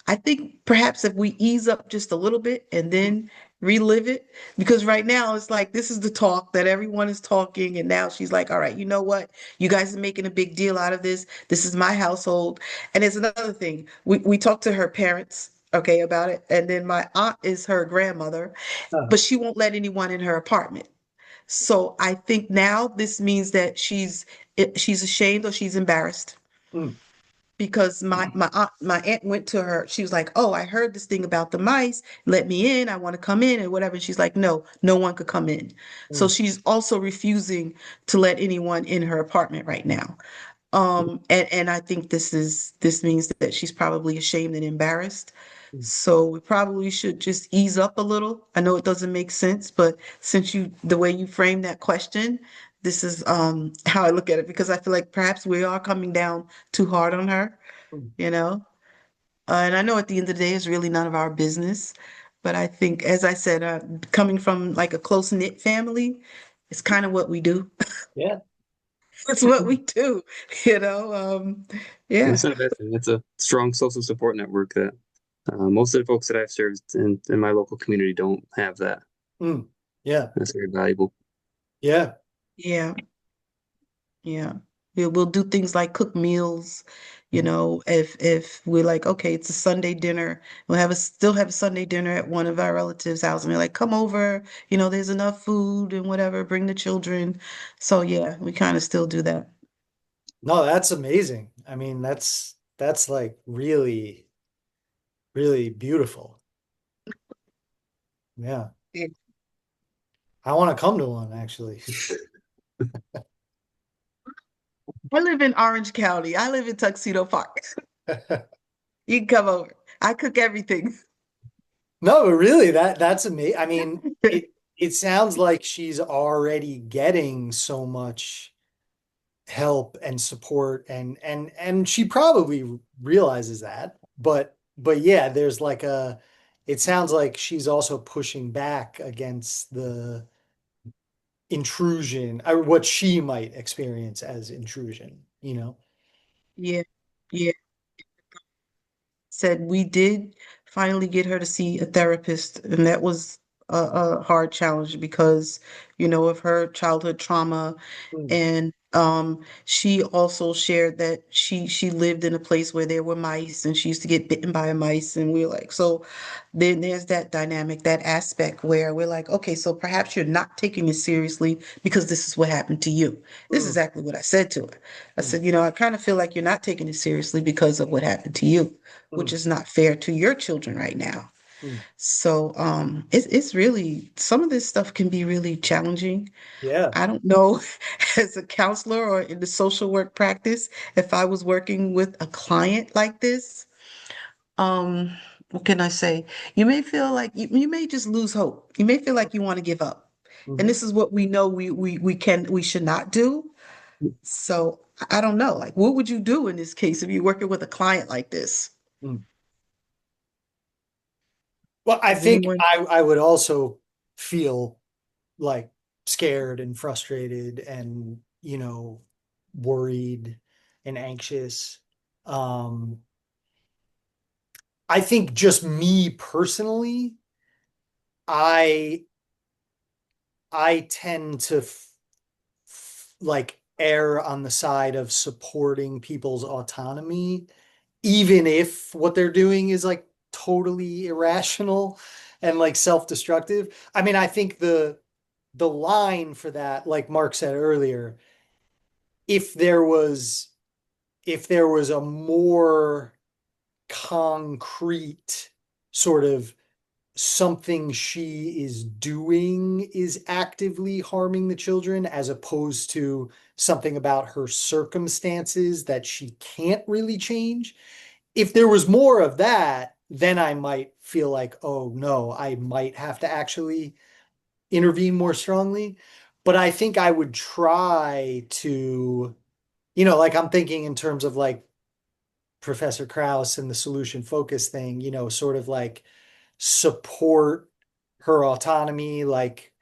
I think perhaps if we ease up just a little bit and then relive it, because right now it's like this is the talk that everyone is talking, and now she's like, all right, you know what? You guys are making a big deal out of this. This is my household. And it's another thing. We talked to her parents okay, about it. And then my aunt is her grandmother, Uh, but she won't let anyone in her apartment. So I think now this means that she's ashamed or she's embarrassed mm, because my aunt went to her. She was like, "Oh, I heard this thing about the mice. Let me in. I want to come in and whatever." And she's like, "No, no one could come in." So mm, she's also refusing to let anyone in her apartment right now. And I think this means that she's probably ashamed and embarrassed. mm. So we probably should just ease up a little. I know it doesn't make sense, but since the way you frame that question, this is how I look at it because I feel like perhaps we are coming down too hard on her, Mm. you know? And I know at the end of the day, it's really none of our business. But I think, as I said, coming from like a close-knit family, it's kind of what we do. Yeah. It's what we do, you know? Yeah. It's not a bad thing. It's a strong social support network that most of the folks that I've served in my local community don't have that. Mm. Yeah. That's very valuable. Yeah. Yeah. Yeah. We'll do things like cook meals, if we're like, okay, it's a Sunday dinner, we'll still have a Sunday dinner at one of our relatives' house, and they're like, come over, there's enough food and whatever, bring the children. So yeah, we kind of still do that. No, that's amazing. I mean, that's like really, really beautiful. Yeah. Yeah. I want to come to one actually. I live in Orange County. I live in Tuxedo Park. You can come over. I cook everything. No, but really that's amazing. I mean, it sounds like she's already getting so much help and support and she probably realizes that. But yeah, there's like it sounds like she's also pushing back against the intrusion or what she might experience as intrusion, you know? Yeah. Yeah. Said we did finally get her to see a therapist, and that was a hard challenge because, of her childhood trauma. Mm, And she also shared that she lived in a place where there were mice, and she used to get bitten by a mice. And we are like, so then there's that dynamic, that aspect where we're like, okay, so perhaps you're not taking it seriously because this is what happened to you. This is mm, exactly what I said to her. I mm, said, I kind of feel like you're not taking it seriously because of what happened to you, which mm, is not fair to your children right now. mm. So it's really, some of this stuff can be really challenging. Yeah. I don't know, as a counselor or in the social work practice, if I was working with a client like this, um, what can I say? You may feel like you may just lose hope. You may feel like you want to give up. And Hmm. this is what we know we should not do. So I don't know. Like, what would you do in this case if you're working with a client like this? Mm. Well, I Does think anyone? I would also feel like scared and frustrated and, worried and anxious. Um, I think just me personally, I I tend to like err on the side of supporting people's autonomy, even if what they're doing is like totally irrational and like self-destructive. I mean, I think the line for that, like Mark said earlier, if there was if there was a more concrete sort of something she is doing is actively harming the children as opposed to something about her circumstances that she can't really change. If there was more of that, then I might feel like, oh no, I might have to actually intervene more strongly. But I think I would try to, like I'm thinking in terms of like Professor Krauss and the solution focus thing, sort of like support her autonomy, like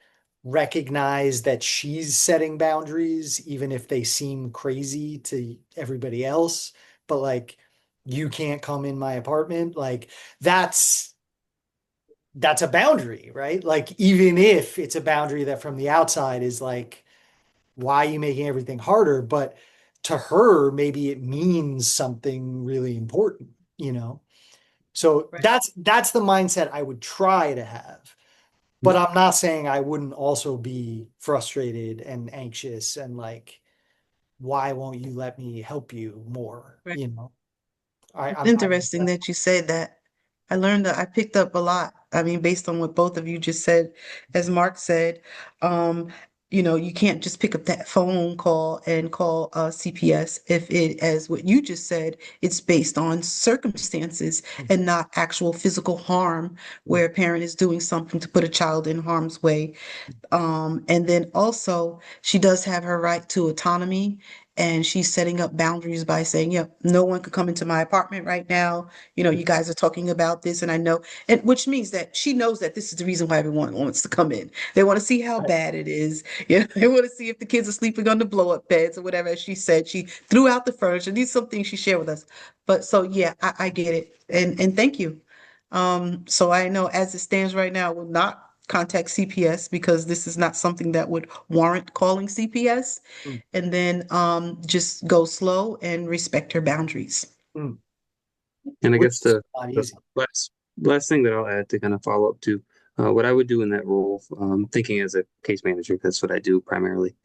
recognize that she's setting boundaries, even if they seem crazy to everybody else. But like, you can't come in my apartment. Like, that's a boundary, right? Like, even if it's a boundary that from the outside is like, why are you making everything harder? But to her, maybe it means something really important, you know? So Right. that's the mindset I would try to have. But I'm not saying I wouldn't also be frustrated and anxious and like, why won't you let me help you more? Right. You know, It's I interesting that you said that. I learned that I picked up a lot. I mean, based on what both of you just said, as Mark said, um, you can't just pick up that phone call and call CPS if it, as what you just said, it's based on circumstances and not actual physical harm where a parent is doing something to put a child in harm's way. And then also, she does have her right to autonomy, and she's setting up boundaries by saying, "Yep, no one could come into my apartment right now. You guys are talking about this, and I know," and which means that she knows that this is the reason why everyone wants to come in. They want to see how bad it is. They want to see if the kids are sleeping on the blow-up beds or whatever. As she said, she threw out the furniture. These are some things she shared with us. But so yeah, I get it, and thank you. So I know as it stands right now, I will not contact CPS because this is not something that would warrant calling CPS. Mm, And then just go slow and respect her boundaries. mm. And I Which guess is not the easy. last thing that I'll add to kind of follow up to what I would do in that role, thinking as a case manager, that's what I do primarily.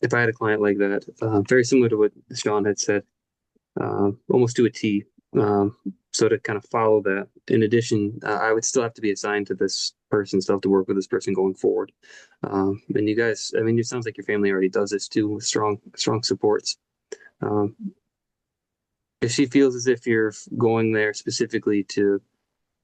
If I had a client like that, very similar to what Sean had said, almost to a T. Um, so to kind of follow that, in addition, I would still have to be assigned to this person, still have to work with this person going forward. And you guys, I mean, it sounds like your family already does this too with strong supports. Um, if she feels as if you're going there specifically to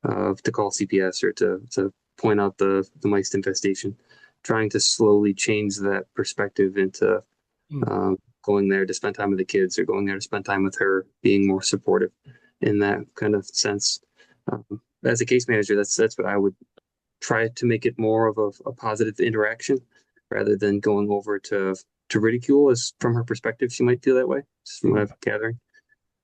call CPS or to point out the mice infestation, trying to slowly change that perspective into Mm, going there to spend time with the kids or going there to spend time with her, being more supportive in that kind of sense. As a case manager, that's what I would try to make it more of a positive interaction rather than going over to ridicule. As from her perspective, she might feel that way, just from what mm. I'm gathering.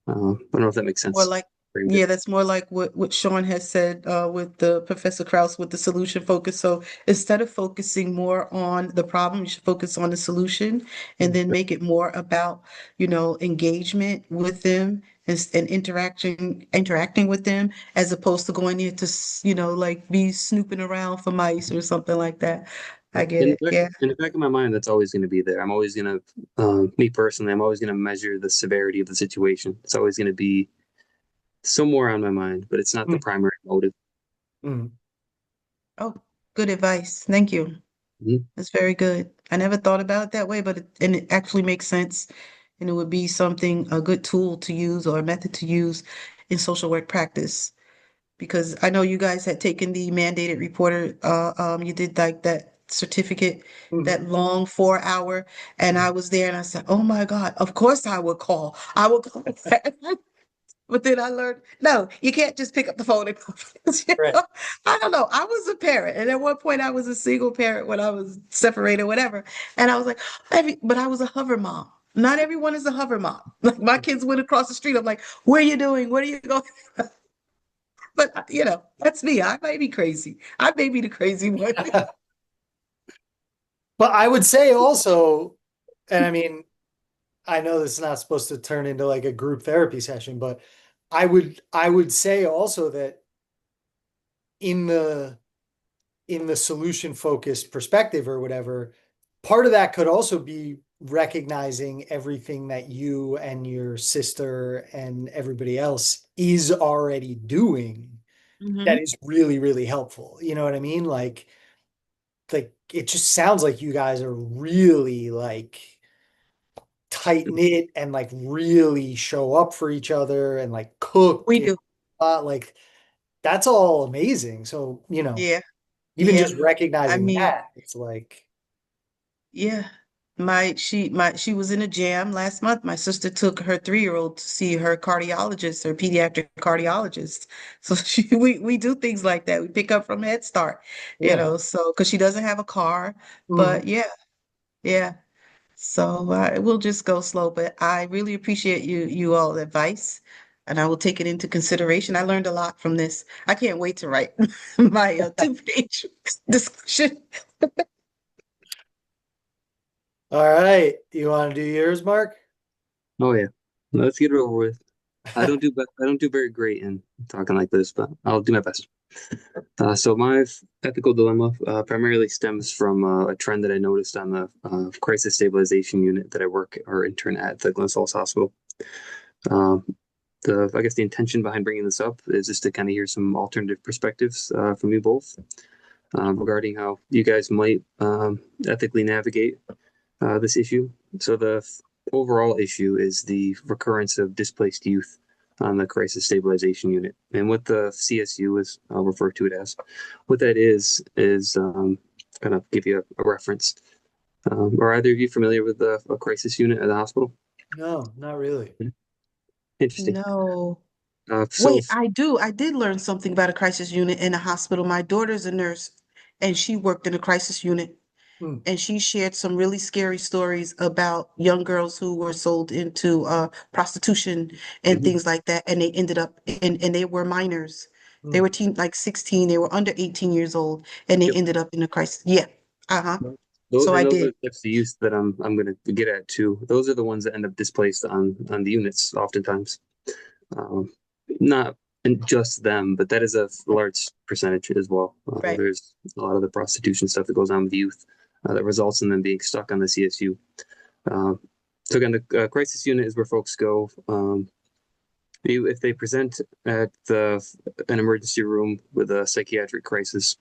I don't know if that makes More sense. like, Framed it. yeah, that's more like what Sean has said with the Professor Krauss with the solution focus. So instead of focusing more on the problem, you should focus on the solution and Mm. then make it more about, engagement with them and interacting with them as opposed to going in to, like be snooping around for mice or something like that. I get it. Yeah. In the back of my mind, that's always going to be there. I'm always going to, me personally, I'm always going to measure the severity of the situation. It's always going to be somewhere on my mind, but it's not the Mm, primary motive. mm. Oh, good advice. Thank you. Mhm. That's very good. I never thought about it that way, but it actually makes sense. And it would be something, a good tool to use or a method to use in social work practice. Because I know you guys had taken the mandated reporter, you did like that certificate, Mhm. that long 4 hour, and I was there and I said, oh my God, of course I would call. I would call. But then I learned, no, you can't just pick up the phone and call. Right. I don't know. I was a parent, and at one point I was a single parent when I was separated, whatever. And I was like, but I was a hover mom. Not everyone is a hover mom. Like my kids went across the street. I'm like, what are you doing? Where are you going? But that's me. I may be crazy. I may be the crazy one. But I would say also, and I mean, I know this is not supposed to turn into like a group therapy session, but I would say also that in the in the solution focused perspective or whatever, part of that could also be recognizing everything that you and your sister and everybody else is already doing that Hmm. is really, really helpful. You know what I mean? Like it just sounds like you guys are really like tight knit and like really show up for each other and like cook We and do. like that's all amazing. So, Yeah. even Yeah. just I recognizing mean, that, it's like, yeah. She was in a jam last month. My sister took her 3-year-old to see her cardiologist, her pediatric cardiologist. So we do things like that. We pick up from Head Start, yeah. so because she doesn't have a car. Mhm. But yeah, yeah. So we'll just go slow. But I really appreciate you all advice, and I will take it into consideration. I learned a lot from this. I can't wait to write my 2-page discussion. All right. You want to do yours, Mark? Oh yeah, let's get it over with. I don't do very great in talking like this, but I'll do my best. So my ethical dilemma primarily stems from a trend that I noticed on the crisis stabilization unit that I work or intern at the Glens Falls Hospital. Um, I guess the intention behind bringing this up is just to kind of hear some alternative perspectives from you both regarding how you guys might ethically navigate this issue. So the overall issue is the recurrence of displaced youth on the crisis stabilization unit, and what the CSU is, I'll refer to it as. What that is kind of give you a reference. Are either of you familiar with a crisis unit at the hospital? No, not really. Interesting. No. So Wait, I do. I did learn something about a crisis unit in a hospital. My daughter's a nurse and she worked in a crisis unit. Hmm. And she shared some really scary stories about young girls who were sold into prostitution and mhm. things like that. And they ended up and they were minors. They Hmm. were like 16, they were under 18 years old, and they Yep. ended up in a crisis. Yeah. Uh-huh. Those So I those are did. the types of youth that I'm going to get at too. Those are the ones that end up displaced on the units oftentimes. Um, Not just them, but that is a large percentage as well. Right. There's a lot of the prostitution stuff that goes on with youth that results in them being stuck on the CSU. Um, so again, the crisis unit is where folks go if they present at an emergency room with a psychiatric crisis.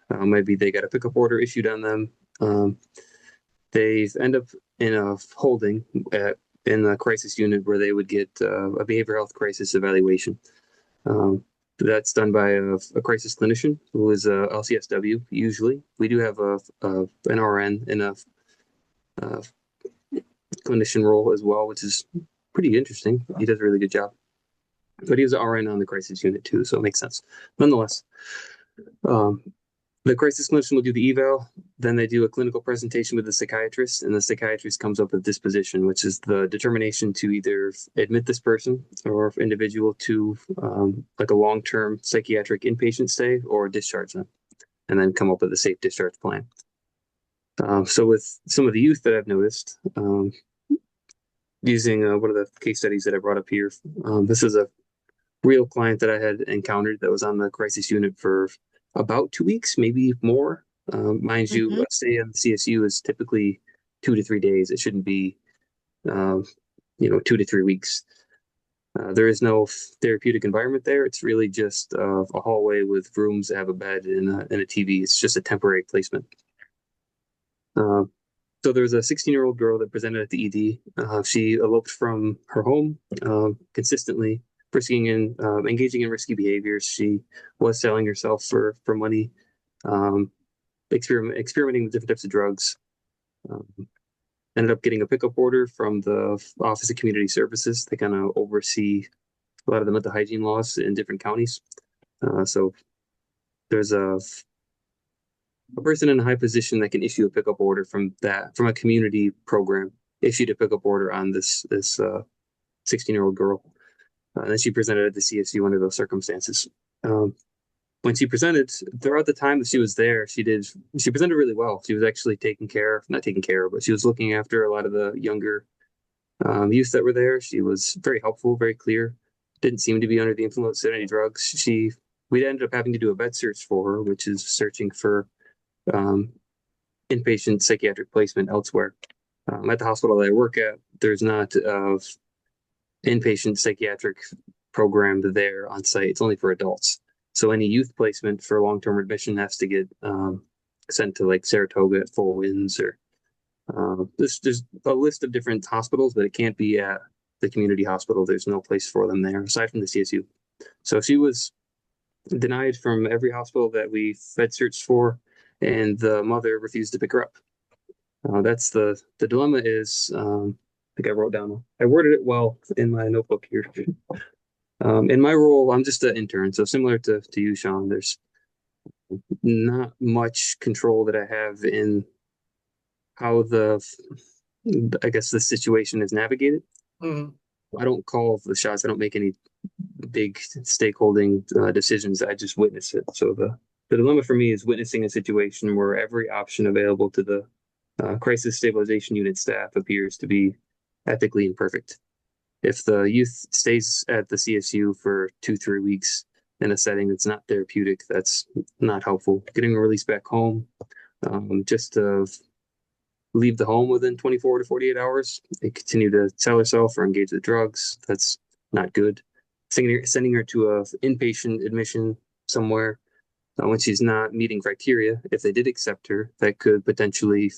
Maybe they got a pickup order issued on them. Um, they end up in a holding in the crisis unit where they would get a behavioral health crisis evaluation. Um, that's done by a crisis clinician who is a LCSW. Usually, we do have an RN in a clinician role as well, which is pretty interesting. He does a really good job. But he was an RN on the crisis unit too, so it makes sense. Nonetheless, um, the crisis clinician will do the eval, then they do a clinical presentation with the psychiatrist, and the psychiatrist comes up with disposition, which is the determination to either admit this person or individual to like a long-term psychiatric inpatient stay or discharge them, and then come up with a safe discharge plan. So with some of the youth that I've noticed, using one of the case studies that I brought up here, this is a real client that I had encountered that was on the crisis unit for about 2 weeks, maybe more. Mind you, Mm-hmm. a stay on the CSU is typically 2 to 3 days. It shouldn't be, um, 2 to 3 weeks. There is no therapeutic environment there. It's really just a hallway with rooms that have a bed and a TV. It's just a temporary placement. Uh, so there was a 16-year-old girl that presented at the ED. She eloped from her home consistently, risking and engaging in risky behaviors. She was selling herself for money, um, experimenting with different types of drugs. Um, Ended up getting a pickup order from the Office of Community Services. They kind of oversee a lot of the mental hygiene laws in different counties. So there's a person in a high position that can issue a pickup order from a community program issued a pickup order on this 16-year-old girl. And then she presented at the CSU under those circumstances. Um, when she presented, throughout the time that she was there, she presented really well. She was actually not taking care of, but she was looking after a lot of the younger youth that were there. She was very helpful, very clear. Didn't seem to be under the influence of any drugs. We ended up having to do a bed search for her, which is searching for um, inpatient psychiatric placement elsewhere. At the hospital that I work at, there's not inpatient psychiatric program there on site. It's only for adults. So any youth placement for long-term admission has to get sent to like Saratoga at Four Winds or there's a list of different hospitals, but it can't be at the community hospital. There's no place for them there aside from the CSU. So she was denied from every hospital that we fed searched for, and the mother refused to pick her up. That's the dilemma is, I think I wrote down, I worded it well in my notebook here. In my role, I'm just an intern. So similar to you, Sean, there's not much control that I have in how I guess the situation is navigated. Mhm. I don't call the shots. I don't make any big stakeholding decisions. I just witness it. So the dilemma for me is witnessing a situation where every option available to the crisis stabilization unit staff appears to be ethically imperfect. If the youth stays at the CSU for 2, 3 weeks in a setting that's not therapeutic, that's not helpful. Getting a release back home, just to leave the home within 24 to 48 hours and continue to sell herself or engage with drugs, that's not good. Sending her to a inpatient admission somewhere when she's not meeting criteria, if they did accept her, that could potentially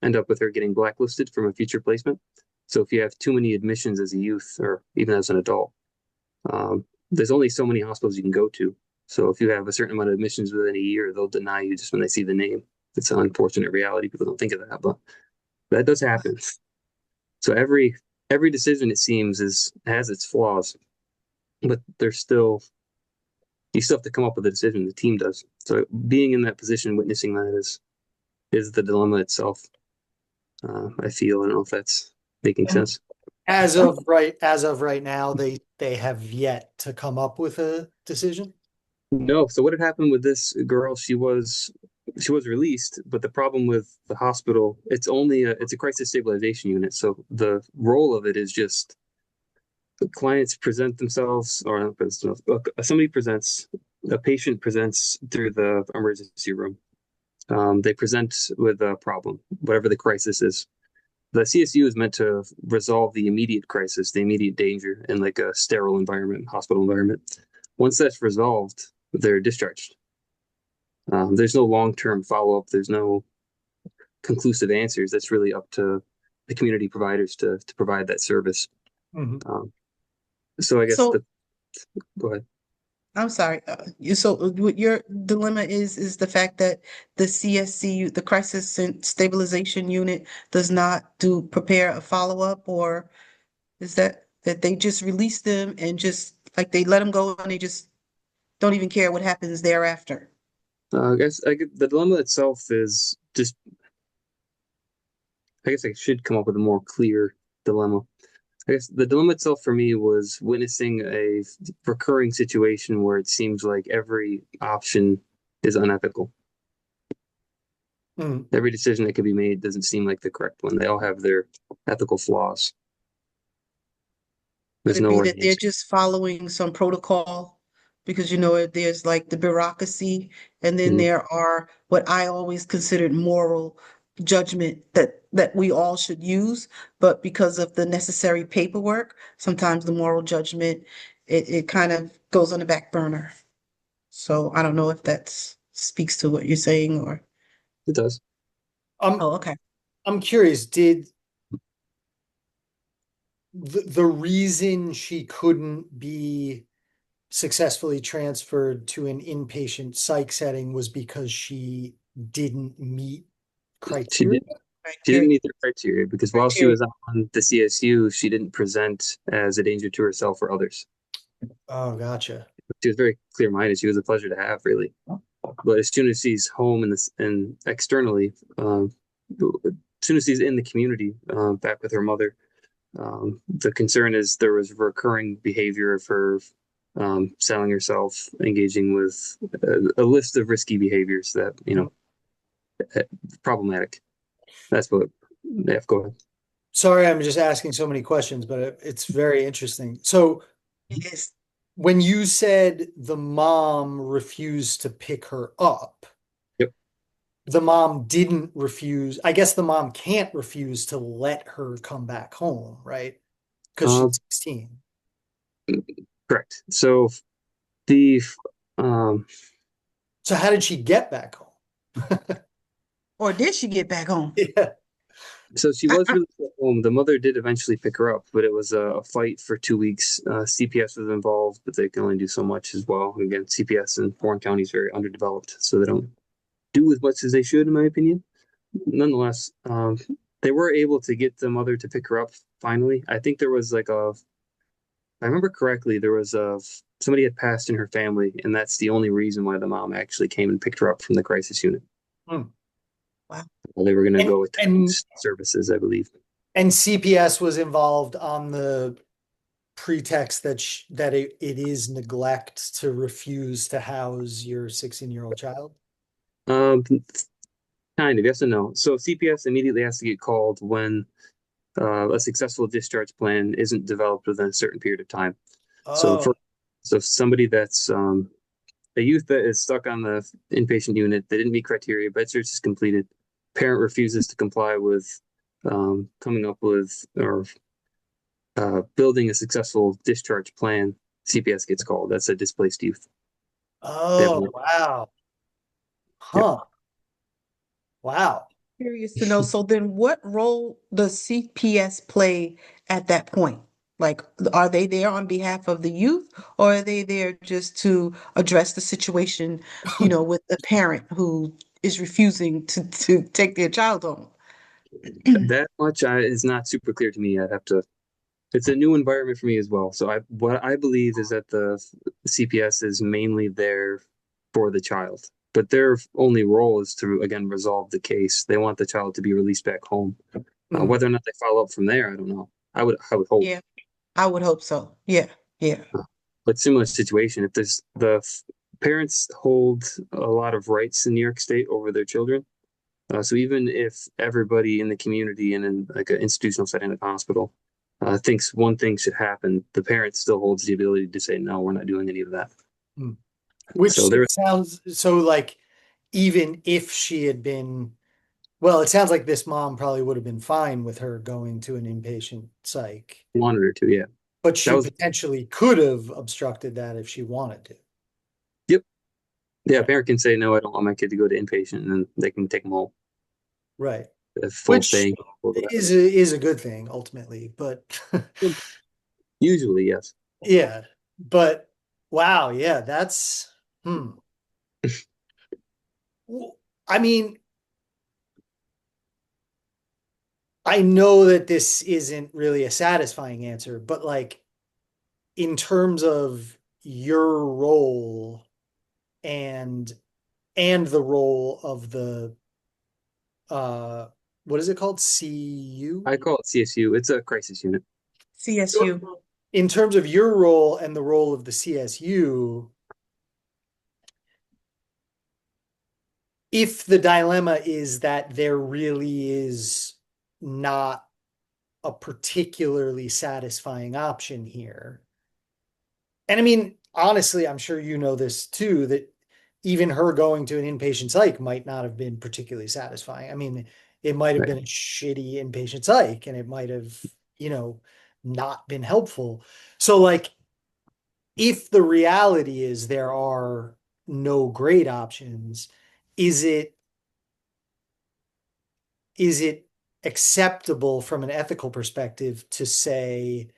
end up with her getting blacklisted from a future placement. So if you have too many admissions as a youth or even as an adult, there's only so many hospitals you can go to. So if you have a certain amount of admissions within a year, they'll deny you just when they see the name. It's an unfortunate reality. People don't think of that, but that does happen. So every decision, it seems, has its flaws, but there's still you still have to come up with a decision. The team does. So being in that position, witnessing that is the dilemma itself. I feel. I don't know if that's making sense. As of right now, they have yet to come up with a decision. No. So what had happened with this girl? She was released, but the problem with the hospital, it's a crisis stabilization unit. So the role of it is just the clients present themselves, or not present themselves, somebody presents, a patient presents through the emergency room. They present with a problem, whatever the crisis is. The CSU is meant to resolve the immediate crisis, the immediate danger in like a sterile environment, hospital environment. Once that's resolved, they're discharged. There's no long-term follow-up. There's no conclusive answers. That's really up to the community providers to provide that service. Mhm. So I guess So go ahead. I'm sorry. So what your dilemma is the fact that the CSCU, the Stabilization Unit, does not prepare a follow-up, or is that they just release them and just like they let them go and they just don't even care what happens thereafter? The dilemma itself is just, I guess I should come up with a more clear dilemma. I guess the dilemma itself for me was witnessing a recurring situation where it seems like every option is unethical. Mhm. Every decision that could be made doesn't seem like the correct one. They all have their ethical flaws. Could There's it no be that they're ordinance. just following some protocol? Because there's like the bureaucracy, and then Mhm. there are what I always considered moral judgment that we all should use, but because of the necessary paperwork, sometimes the moral judgment it kind of goes on the back burner. So I don't know if that speaks to what you're saying or It does. I'm oh, okay. I'm curious, did the reason she couldn't be successfully transferred to an inpatient psych setting was because she didn't meet She criteria? did. She didn't Criteria, meet the criteria because while she criteria. was on the CSU, she didn't present as a danger to herself or others. Oh, gotcha. She was very clear-minded. She was a pleasure to have, really. But as soon as she's home and externally, as soon as she's in the community, back with her mother, the concern is there was recurring behavior of her selling herself, engaging with a list of risky behaviors that, problematic. That's what, yeah, go ahead. Sorry, I'm just asking so many questions, but it's very interesting. So Yes. when you said the mom refused to pick her up, Yep. the mom didn't refuse. I guess the mom can't refuse to let her come back home, right? Because Uh, she's 16. correct. So the um, So how did she get back home? Or did she get back home? Yeah. so she was released at home. The mother did eventually pick her up, but it was a fight for 2 weeks. CPS was involved, but they can only do so much as well. Again, CPS in Warren County is very underdeveloped, so they don't do as much as they should, in my opinion. Nonetheless, they were able to get the mother to pick her up finally. I think there was if I remember correctly, there was somebody had passed in her family, and that's the only reason why the mom actually came and picked her up from the crisis unit. Hmm. Wow. Well, they were going to And go with and services, I believe. and CPS was involved on the pretext that it is neglect to refuse to house your 16-year-old child. Um, kind of, yes and no. So CPS immediately has to get called when a successful discharge plan isn't developed within a certain period of time. So Oh, for so somebody that's a youth that is stuck on the inpatient unit, they didn't meet criteria, bed search is completed, parent refuses to comply with coming up with or building a successful discharge plan, CPS gets called. That's a displaced youth. They have oh, one. wow. Yep. Huh. Wow. Curious to know, so then what role does CPS play at that point? Like, are they there on behalf of the youth, or are they there just to address the situation, with the parent who is refusing to take their child home? That much is not super clear to me. I'd have to. It's a new environment for me as well. So what I believe is that the CPS is mainly there for the child, but their only role is to again resolve the case. They want the child to be released back home. Mm. Whether or not they follow up from there, I don't know. I would hope. Yeah, I would hope so. Yeah, yeah. But similar situation, if there's parents hold a lot of rights in New York State over their children. So even if everybody in the community and in like an institutional setting like a hospital thinks one thing should happen, the parent still holds the ability to say, no, we're not doing any of that. Mm. Which So there, sounds so like even if she had been, well, it sounds like this mom probably would have been fine with her going to an inpatient psych, wanted her to, yeah. but That she was, potentially could have obstructed that if she wanted to. yep. Yeah, a Right. parent can say, no, I don't want my kid to go to inpatient, and then they can take them home. Right. Full Which staying, or whatever. is a good thing ultimately, but Usually, yes. yeah. But wow, yeah, that's hmm. Well, I mean, I know that this isn't really a satisfying answer, but like in terms of your role and the role of the uh what is it called? CU? I call it CSU. It's a crisis unit. CSU. In terms of your role and the role of the CSU, if the dilemma is that there really is not a particularly satisfying option here. And I mean, honestly, I'm sure you know this too, that even her going to an inpatient psych might not have been particularly satisfying. I mean, it might have Right. been a shitty inpatient psych and it might have, not been helpful. So, like, if the reality is there are no great options, is it is it acceptable from an ethical perspective to say,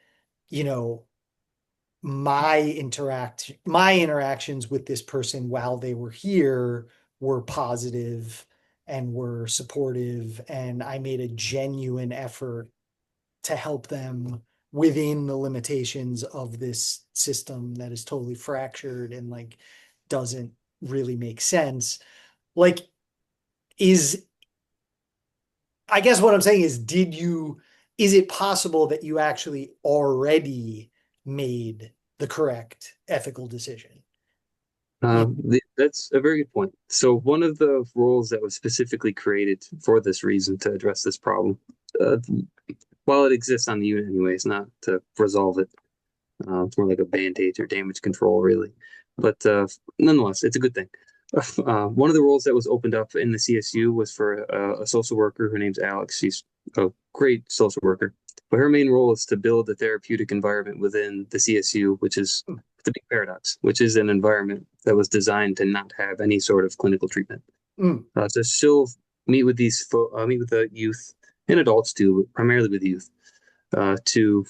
you know, my interactions with this person while they were here were positive and were supportive, and I made a genuine effort to help them within the limitations of this system that is totally fractured and like doesn't really make sense. Like, is I guess what I'm saying is, is it possible that you actually already made the correct ethical decision? Yeah. That's a very good point. So one of the roles that was specifically created for this reason to address this problem, uh, while it exists on the unit anyways, not to resolve it, it's more like a band-aid or damage control, really. But nonetheless, it's a good thing. One of the roles that was opened up in the CSU was for a social worker. Her name's Alex. She's a great social worker. But her main role is to build a therapeutic environment within the CSU, which is the big paradox, which is an environment that was designed to not have any sort of clinical treatment. Mm, So she'll meet with the youth and adults too, but primarily with youth, to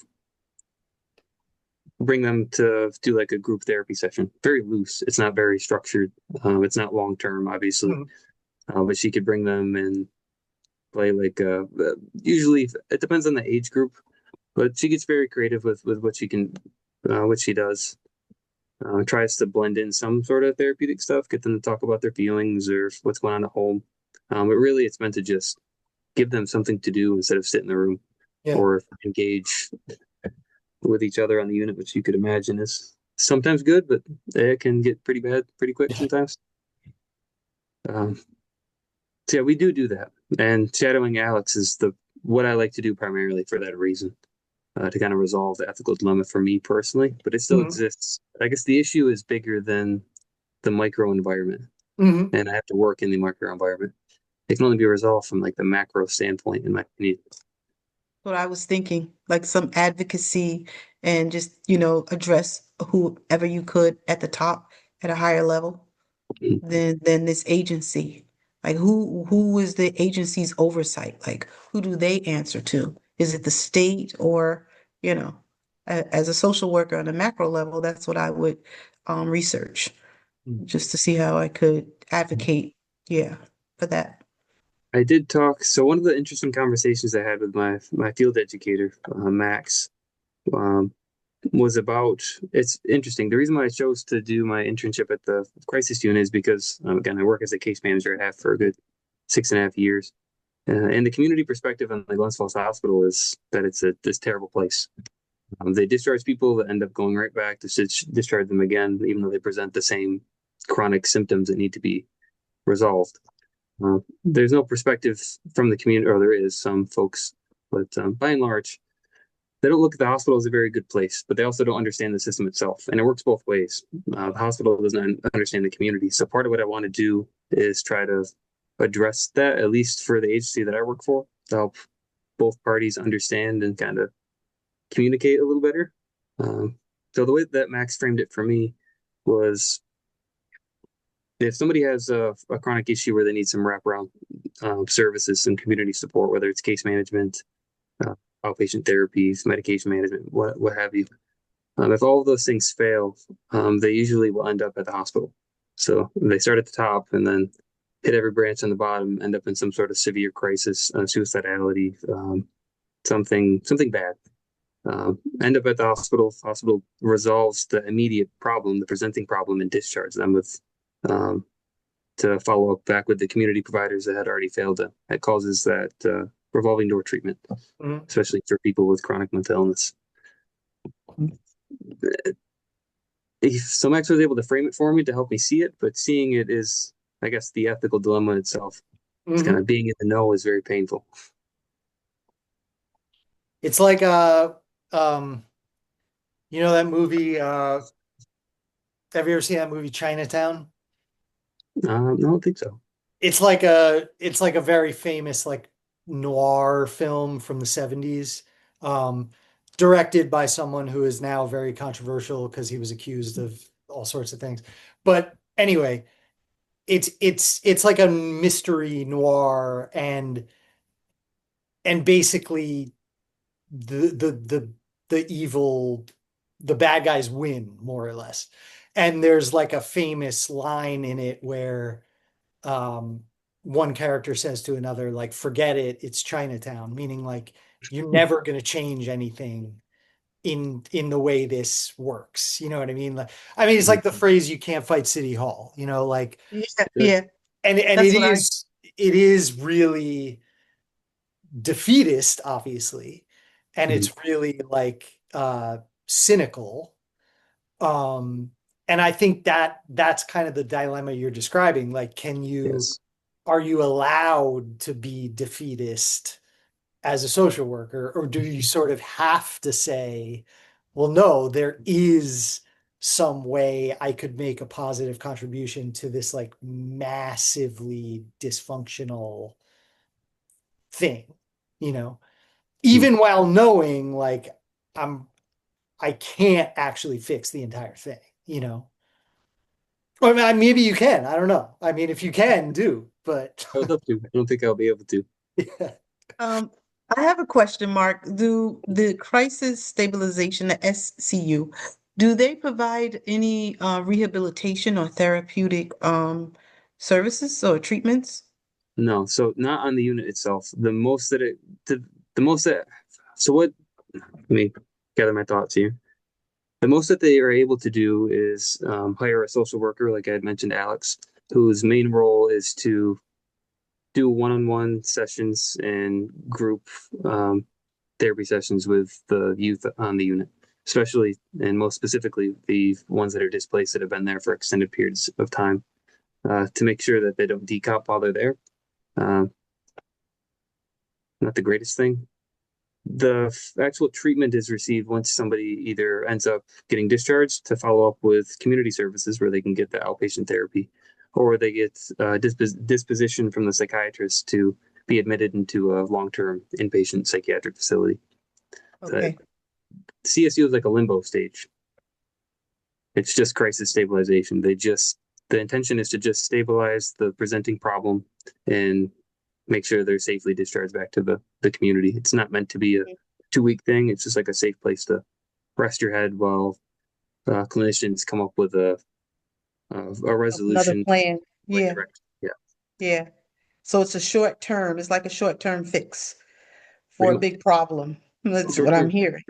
bring them to do like a group therapy session. Very loose. It's not very structured. It's not long term, obviously. mm, But she could bring them and play like usually it depends on the age group, but she gets very creative with what she can, what she does. Tries to blend in some sort of therapeutic stuff, get them to talk about their feelings or what's going on at home. But really, it's meant to just give them something to do instead of sit in the room yeah. or engage with each other on the unit, which you could imagine is sometimes good, but it can get pretty bad pretty quick sometimes. Um, so yeah, we do that. And shadowing Alex is what I like to do primarily for that reason, to kind of resolve the ethical dilemma for me personally. But it still Mhm. exists. I guess the issue is bigger than the micro environment, Mhm. and I have to work in the micro environment. It can only be resolved from like the macro standpoint, in my opinion. What I was thinking, like some advocacy and just, address whoever you could at the top at a higher level Mhm. than this agency. Like who is the agency's oversight? Like who do they answer to? Is it the state or, as a social worker on a macro level, that's what I would research just to see how I could advocate, yeah, for that. I did talk. So one of the interesting conversations I had with my field educator, Max, um, was about. It's interesting. The reason why I chose to do my internship at the crisis unit is because, again, I work as a case manager. I have for a good 6.5 years. And the community perspective on the Glens Falls Hospital is that it's this terrible place. They discharge people that end up going right back to discharge them again, even though they present the same chronic symptoms that need to be resolved. There's no perspective from the community, or there is some folks, but by and large, they don't look at the hospital as a very good place, but they also don't understand the system itself. And it works both ways. The hospital doesn't understand the community. So part of what I want to do is try to address that, at least for the agency that I work for, to help both parties understand and kind of communicate a little better. Um, so the way that Max framed it for me was if somebody has a chronic issue where they need some wraparound services, some community support, whether it's case management, uh, outpatient therapies, medication management, what have you. If all of those things fail, they usually will end up at the hospital. So they start at the top and then hit every branch on the bottom, end up in some sort of severe crisis, suicidality, something bad. End up at the hospital. Hospital resolves the immediate problem, the presenting problem, and discharge them with um, to follow up back with the community providers that had already failed them. That causes that revolving door treatment, Mhm. especially for people with chronic mental illness. If so Max was able to frame it for me to help me see it, but seeing it is, I guess, the ethical dilemma itself. It's kind Mhm. of being in the know is very painful. It's like um that movie have you ever seen that movie Chinatown? I don't think so. It's like a very famous like noir film from the 70s, um directed by someone who is now very controversial because he was accused of all sorts of things. But anyway, it's like a mystery noir, and basically the evil, the bad guys win more or less. And there's like a famous line in it where um one character says to another, like, forget it, it's Chinatown, meaning like you're never going to change anything in the way this works. You know what I mean? Like, I mean, it's like the phrase, you can't fight City Hall, like, Yeah, Yeah. yeah, and that's what I, it is really defeatist, obviously, and Mhm. it's really like cynical. Um, and I think that's kind of the dilemma you're describing. Like, Yes. are you allowed to be defeatist as a social worker, or do you sort of have to say, well, no, there is some way I could make a positive contribution to this like massively dysfunctional thing, you know, Mhm. even while knowing like I'm I can't actually fix the entire thing. Or I mean, maybe you can. I don't know. I mean, if you can, do. But I would love to. I don't think I'll be able to. yeah. um, I have a question, Mark. Do the Crisis Stabilization, the SCU, do they provide any rehabilitation or therapeutic services or treatments? No, so not on the unit itself. The most that, so what, let me gather my thoughts here. The most that they are able to do is hire a social worker, like I had mentioned, Alex, whose main role is to do one-on-one sessions and group therapy sessions with the youth on the unit, especially and most specifically the ones that are displaced that have been there for extended periods of time, to make sure that they don't decomp while they're there. Uh, not the greatest thing. The actual treatment is received once somebody either ends up getting discharged to follow up with community services where they can get the outpatient therapy, or they get disposition from the psychiatrist to be admitted into a long-term inpatient psychiatric facility. The Okay. CSU is like a limbo stage. It's just crisis stabilization. The intention is to just stabilize the presenting problem and make sure they're safely discharged back to the community. It's not meant to be a 2 week thing. It's just like a safe place to rest your head while clinicians come up with a Another resolution plan. right Yeah. direction. Yeah, Yeah. So it's a short term. It's like a short term fix for pretty a much. big problem. That's what Short I'm term. hearing.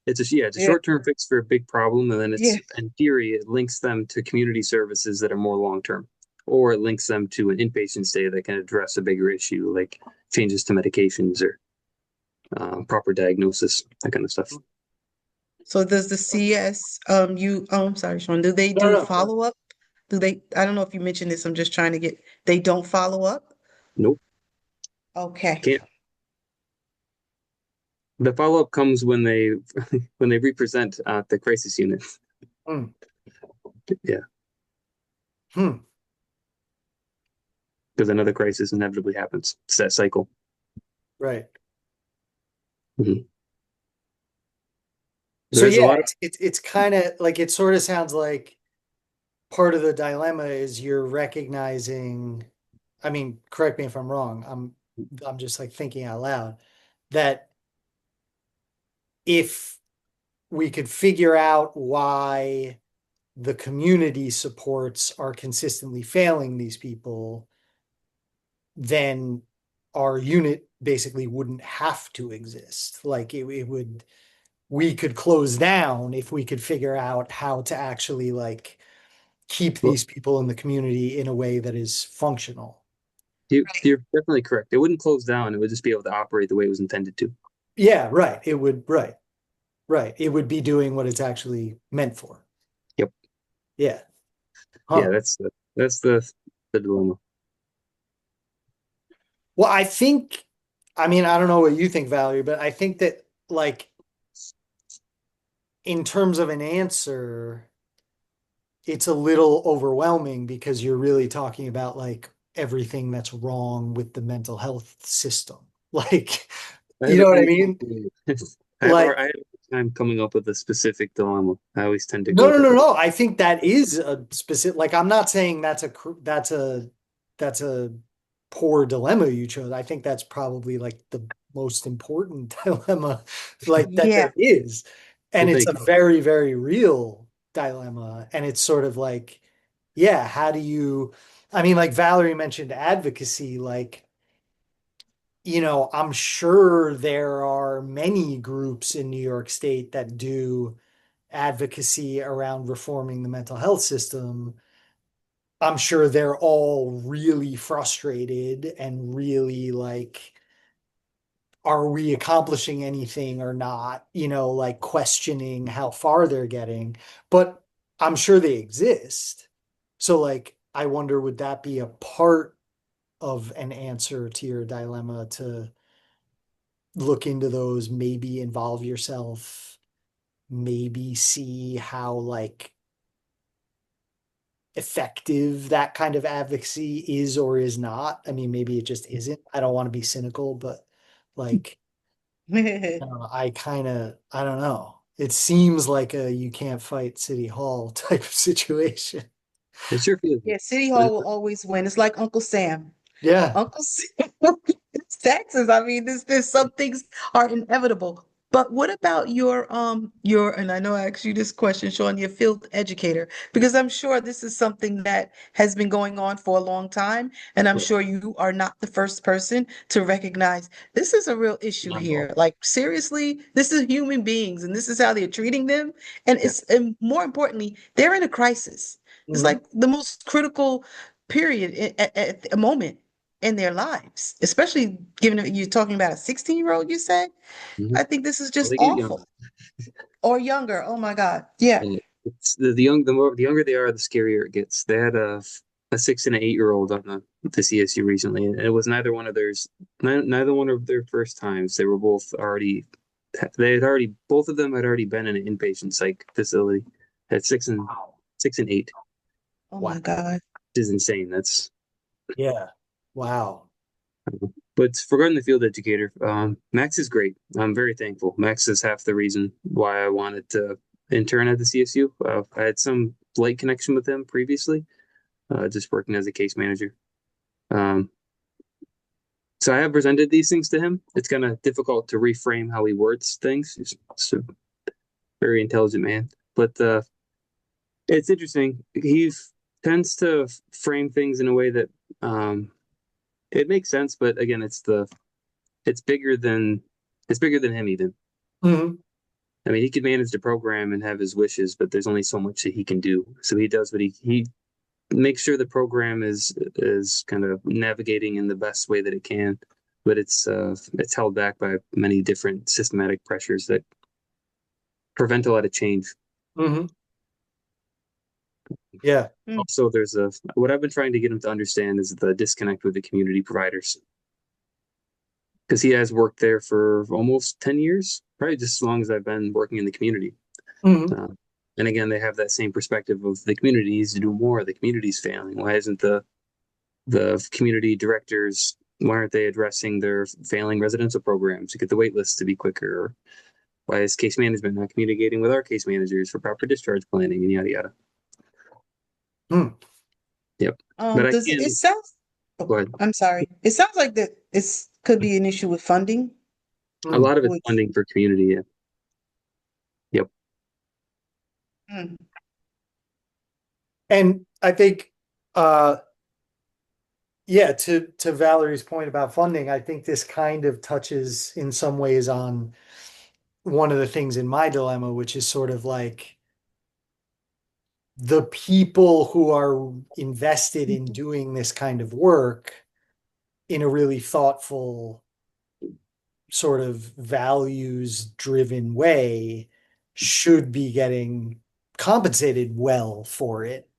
It's a Yeah. short term fix for a big problem, and then Yeah. it's in theory it links them to community services that are more long term, or it links them to an inpatient stay that can address a bigger issue like changes to medications or proper diagnosis, that kind of stuff. So does the CS I'm sorry, Sean, do they No, do no, no. follow up? Do they, I don't know if you mentioned this, I'm just trying to get, they don't follow up? Nope, Okay. can't. The follow up comes when they when they represent the crisis unit. Hmm. Yeah, Hmm. because another crisis inevitably happens. It's that cycle. Right. Mhm. So There's a yeah, lot of it's kind of like it sort of sounds like part of the dilemma is you're recognizing, I mean, correct me if I'm wrong. I'm just like thinking out loud that if we could figure out why the community supports are consistently failing these people, then our unit basically wouldn't have to exist. Like it would, we could close down if we could figure out how to actually like keep well, these people in the community in a way that is functional. you're definitely correct. It wouldn't close down. It would just be able to operate the way it was intended to. Yeah, right. It would, right, right. It would be doing what it's actually meant for. Yep. Yeah. Yeah, Huh. that's the dilemma. Well, I think, I mean, I don't know what you think, Valerie, but I think that like in terms of an answer, it's a little overwhelming because you're really talking about like everything that's wrong with the mental health system. Like, I you have know a what I very mean? I Like, have a hard time coming up with a specific dilemma. I always tend to no, go no, to no, no. I think that is a specific, like, I'm not saying that's a poor dilemma you chose. I think that's probably like the most important dilemma like that Yeah. there is. And well, it's thank a you. very, very real dilemma. And it's sort of like, yeah, how do you, I mean, like Valerie mentioned advocacy, like, I'm sure there are many groups in New York State that do advocacy around reforming the mental health system. I'm sure they're all really frustrated and really like, are we accomplishing anything or not? Like questioning how far they're getting. But I'm sure they exist. So, like, I wonder, would that be a part of an answer to your dilemma to look into those, maybe involve yourself, maybe see how like effective that kind of advocacy is or is not. I mean, maybe it just isn't. I don't want to be cynical, but like, I don't know. It seems like a you can't fight City Hall type of situation. It sure feels Yeah, like, City but Hall will always win. It's like Uncle Sam. Yeah. Uncle Sam, it's taxes. I mean, there's some things are inevitable. But what about and I know I asked you this question, Sean, your field educator, because I'm sure this is something that has been going on for a long time, and I'm yeah, sure you are not the first person to recognize this is a real issue not at all. here. Like seriously, this is human beings, and this is how they're treating them. Yeah. And more importantly, they're in a crisis. It's Mhm. like the most critical period at a moment in their lives, especially given that you're talking about a 16-year-old, you said. Mhm. I think this is Well, just they get young. awful. Or younger. Oh my God. Yeah. And it's the younger they are, the scarier it gets. They had a 6 and an 8-year-old on the CSU recently, and it was neither one of their first times. They were both already both of them had already been in an inpatient psych facility at 6 and 8. Oh Wow. my God. Which is insane. That's Yeah. Wow. But regarding the field educator, Max is great. I'm very thankful. Max is half the reason why I wanted to intern at the CSU. I had some light connection with him previously, just working as a case manager. Um, so I have presented these things to him. It's kind of difficult to reframe how he words things. He's a very intelligent man, but it's interesting. He tends to frame things in a way that it makes sense, but again, it's bigger than him even. Mhm. I mean, he could manage the program and have his wishes, but there's only so much that he can do. So he does what he makes sure the program is kind of navigating in the best way that it can, but it's held back by many different systematic pressures that prevent a lot of change. Mhm. Yeah. Also, there's what I've been trying to get him to understand is the disconnect with the community providers. Because he has worked there for almost 10 years, probably just as long as I've been working in the community. Mhm. And again, they have that same perspective of the community needs to do more. The community's failing. Why isn't the community directors, why aren't they addressing their failing residential programs to get the wait lists to be quicker? Or why is case management not communicating with our case managers for proper discharge planning and yada yada? Hmm. Yep. But I Does can it sounds, go oh, ahead. I'm sorry. It sounds like that it's could be an issue with funding, A Mm. lot of it's which, funding for community. Yeah. Yep. mm, And I think, uh, yeah, to Valerie's point about funding, I think this kind of touches in some ways on one of the things in my dilemma, which is sort of like the people who are invested in doing this kind of work in a really thoughtful, sort of values driven way should be getting compensated well for it,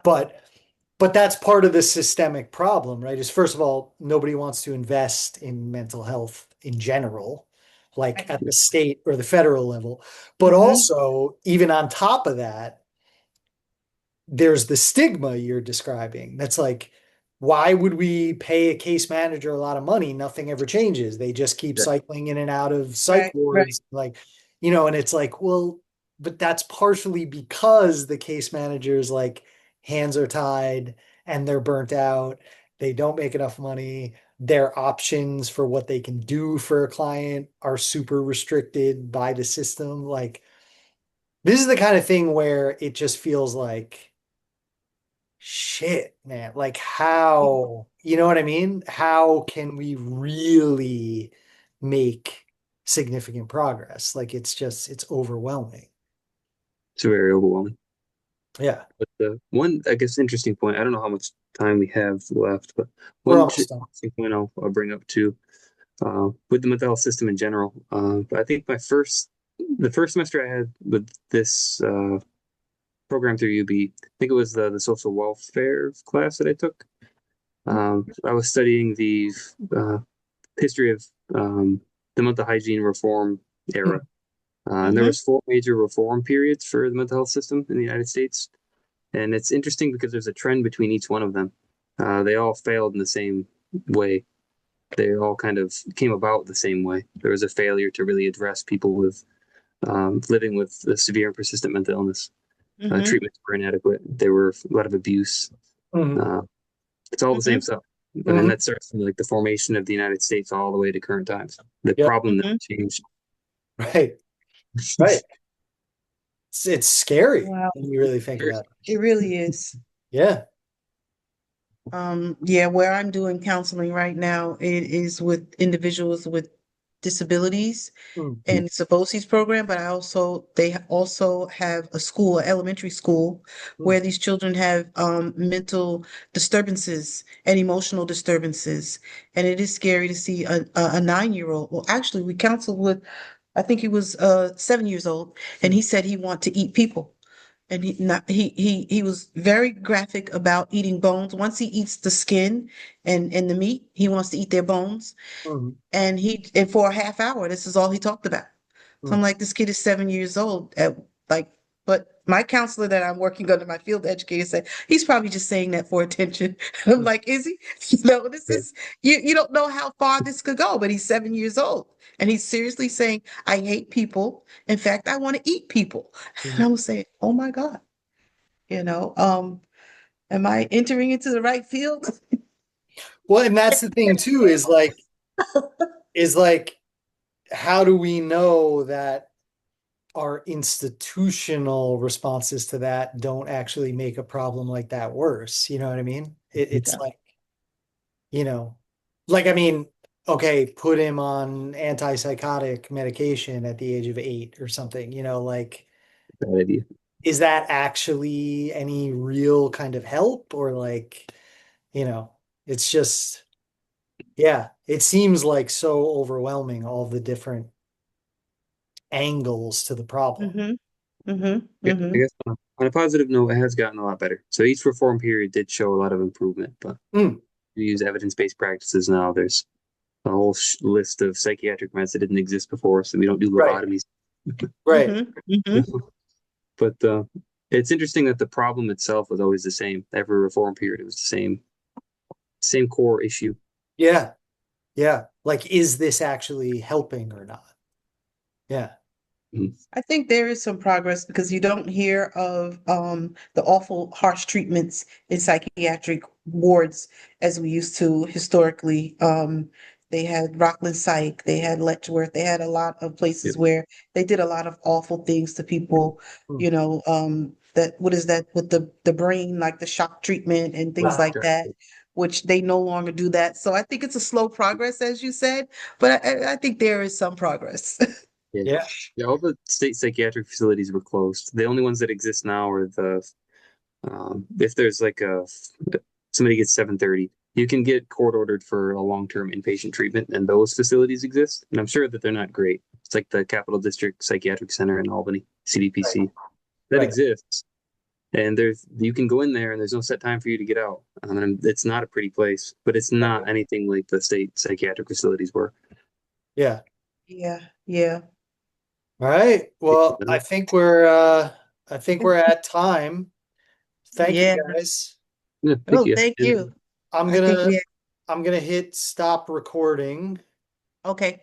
but that's part of the systemic problem, right? Is first of all, nobody wants to invest in mental health in general, like right. at the state or the federal level. But Mhm. also, even on top of that, there's the stigma you're describing. That's like, why would we pay a case manager a lot of money? Nothing ever changes. They just keep Yeah. cycling in and out of psych Right, right. wards. Like, and it's like, well, but that's partially because the case managers like hands are tied and they're burnt out. They don't make enough money. Their options for what they can do for a client are super restricted by the system. Like, this is the kind of thing where it just feels like, shit, man. Like, how, you know what I mean? How can we really make significant progress? Like, it's overwhelming. It's very overwhelming. Yeah, But the one, I guess, interesting point, I don't know how much time we have left, but we're one almost done. interesting point I'll bring up too, with the mental health system in general. But I think the first semester I had with this program through UB, I think it was the social welfare class that I took. I was studying the uh, history of the mental hygiene reform era. And there Mhm. was 4 major reform periods for the mental health system in the United States. And it's interesting because there's a trend between each one of them. They all failed in the same way. They all kind of came about the same way. There was a failure to really address people with living with a severe and persistent mental illness. Mhm. Treatments were inadequate. There were a lot of abuse. Mhm. Uh, it's all the same Mhm. stuff. And Mhm. that starts from like the formation of the United States all the way to current times. The Yep. problem never Mhm. changed. Right. Right. It's scary Wow. when you really think about it. It really is. Yeah. Yeah, where I'm doing counseling right now, it is with individuals with disabilities Mm. and it's a BOCES program, but they also have a school, an elementary school, Mm. where these children have mental disturbances and emotional disturbances. And it is scary to see a 9-year-old. Well, actually, we counseled with, I think he was 7 years old, and he said he want to eat people. and he was very graphic about eating bones. Once he eats the skin and the meat, he wants to eat their bones. Mhm. And for a half hour, this is all he talked about. So I'm Mm. like, this kid is 7 years old. But my counselor that I'm working under, my field educator, said he's probably just saying that for attention. I'm Mm. like, is he? No, this Yeah. is you don't know how far this could go, but he's 7 years old. And he's seriously saying, I hate people. In fact, I want to eat people. And Mm. I was saying, oh my God, you know, am I entering into the right field? Well, and that's the thing too, is like, how do we know that our institutional responses to that don't actually make a problem like that worse? You know what I mean? It's Yeah. like, you know, like, I mean, okay, put him on antipsychotic medication at the age of 8 or something, like, Bad idea. is that actually any real kind of help? Or like, it's just, yeah, it seems like so overwhelming, all the different angles to the problem. Mm-hmm. Mm-hmm. Yeah, I Mm-hmm. guess on a positive note, it has gotten a lot better. So each reform period did show a lot of improvement, but Mm, we use evidence-based practices now. There's a whole list of psychiatric meds that didn't exist before, so we don't do right, lobotomies. right. Mm-hmm. Mm-hmm. But it's interesting that the problem itself was always the same. Every reform period, it was the same core issue. Yeah, yeah. Like, is this actually helping or not? Yeah. Mhm. I think there is some progress because you don't hear of the awful harsh treatments in psychiatric wards as we used to historically. They had Rockland Psych, they had Letchworth, they had a lot of Yep. places where they did a lot of awful things to people, Mm. that what is that with the brain, like the shock treatment and things Wow. like that, which they no longer do that. So I think it's a slow progress, as you said, but I think there is some progress. Yeah. Yeah. Yeah, all the state psychiatric facilities were closed. The only ones that exist now are if there's like somebody gets 730, you can get court ordered for a long-term inpatient treatment, and those facilities exist. And I'm sure that they're not great. It's like the Capital District Psychiatric Center in Albany, CDPC, that Right. exists. And you can go in there, and there's no set time for you to get out. And it's not a pretty place, but it's not anything like the state psychiatric facilities were. Yeah. Yeah, yeah. All right. Well, I think we're at time. Thank you, Yeah. guys. Yeah, thank Oh, you. thank you. I'm I think gonna we I'm gonna hit stop recording. okay.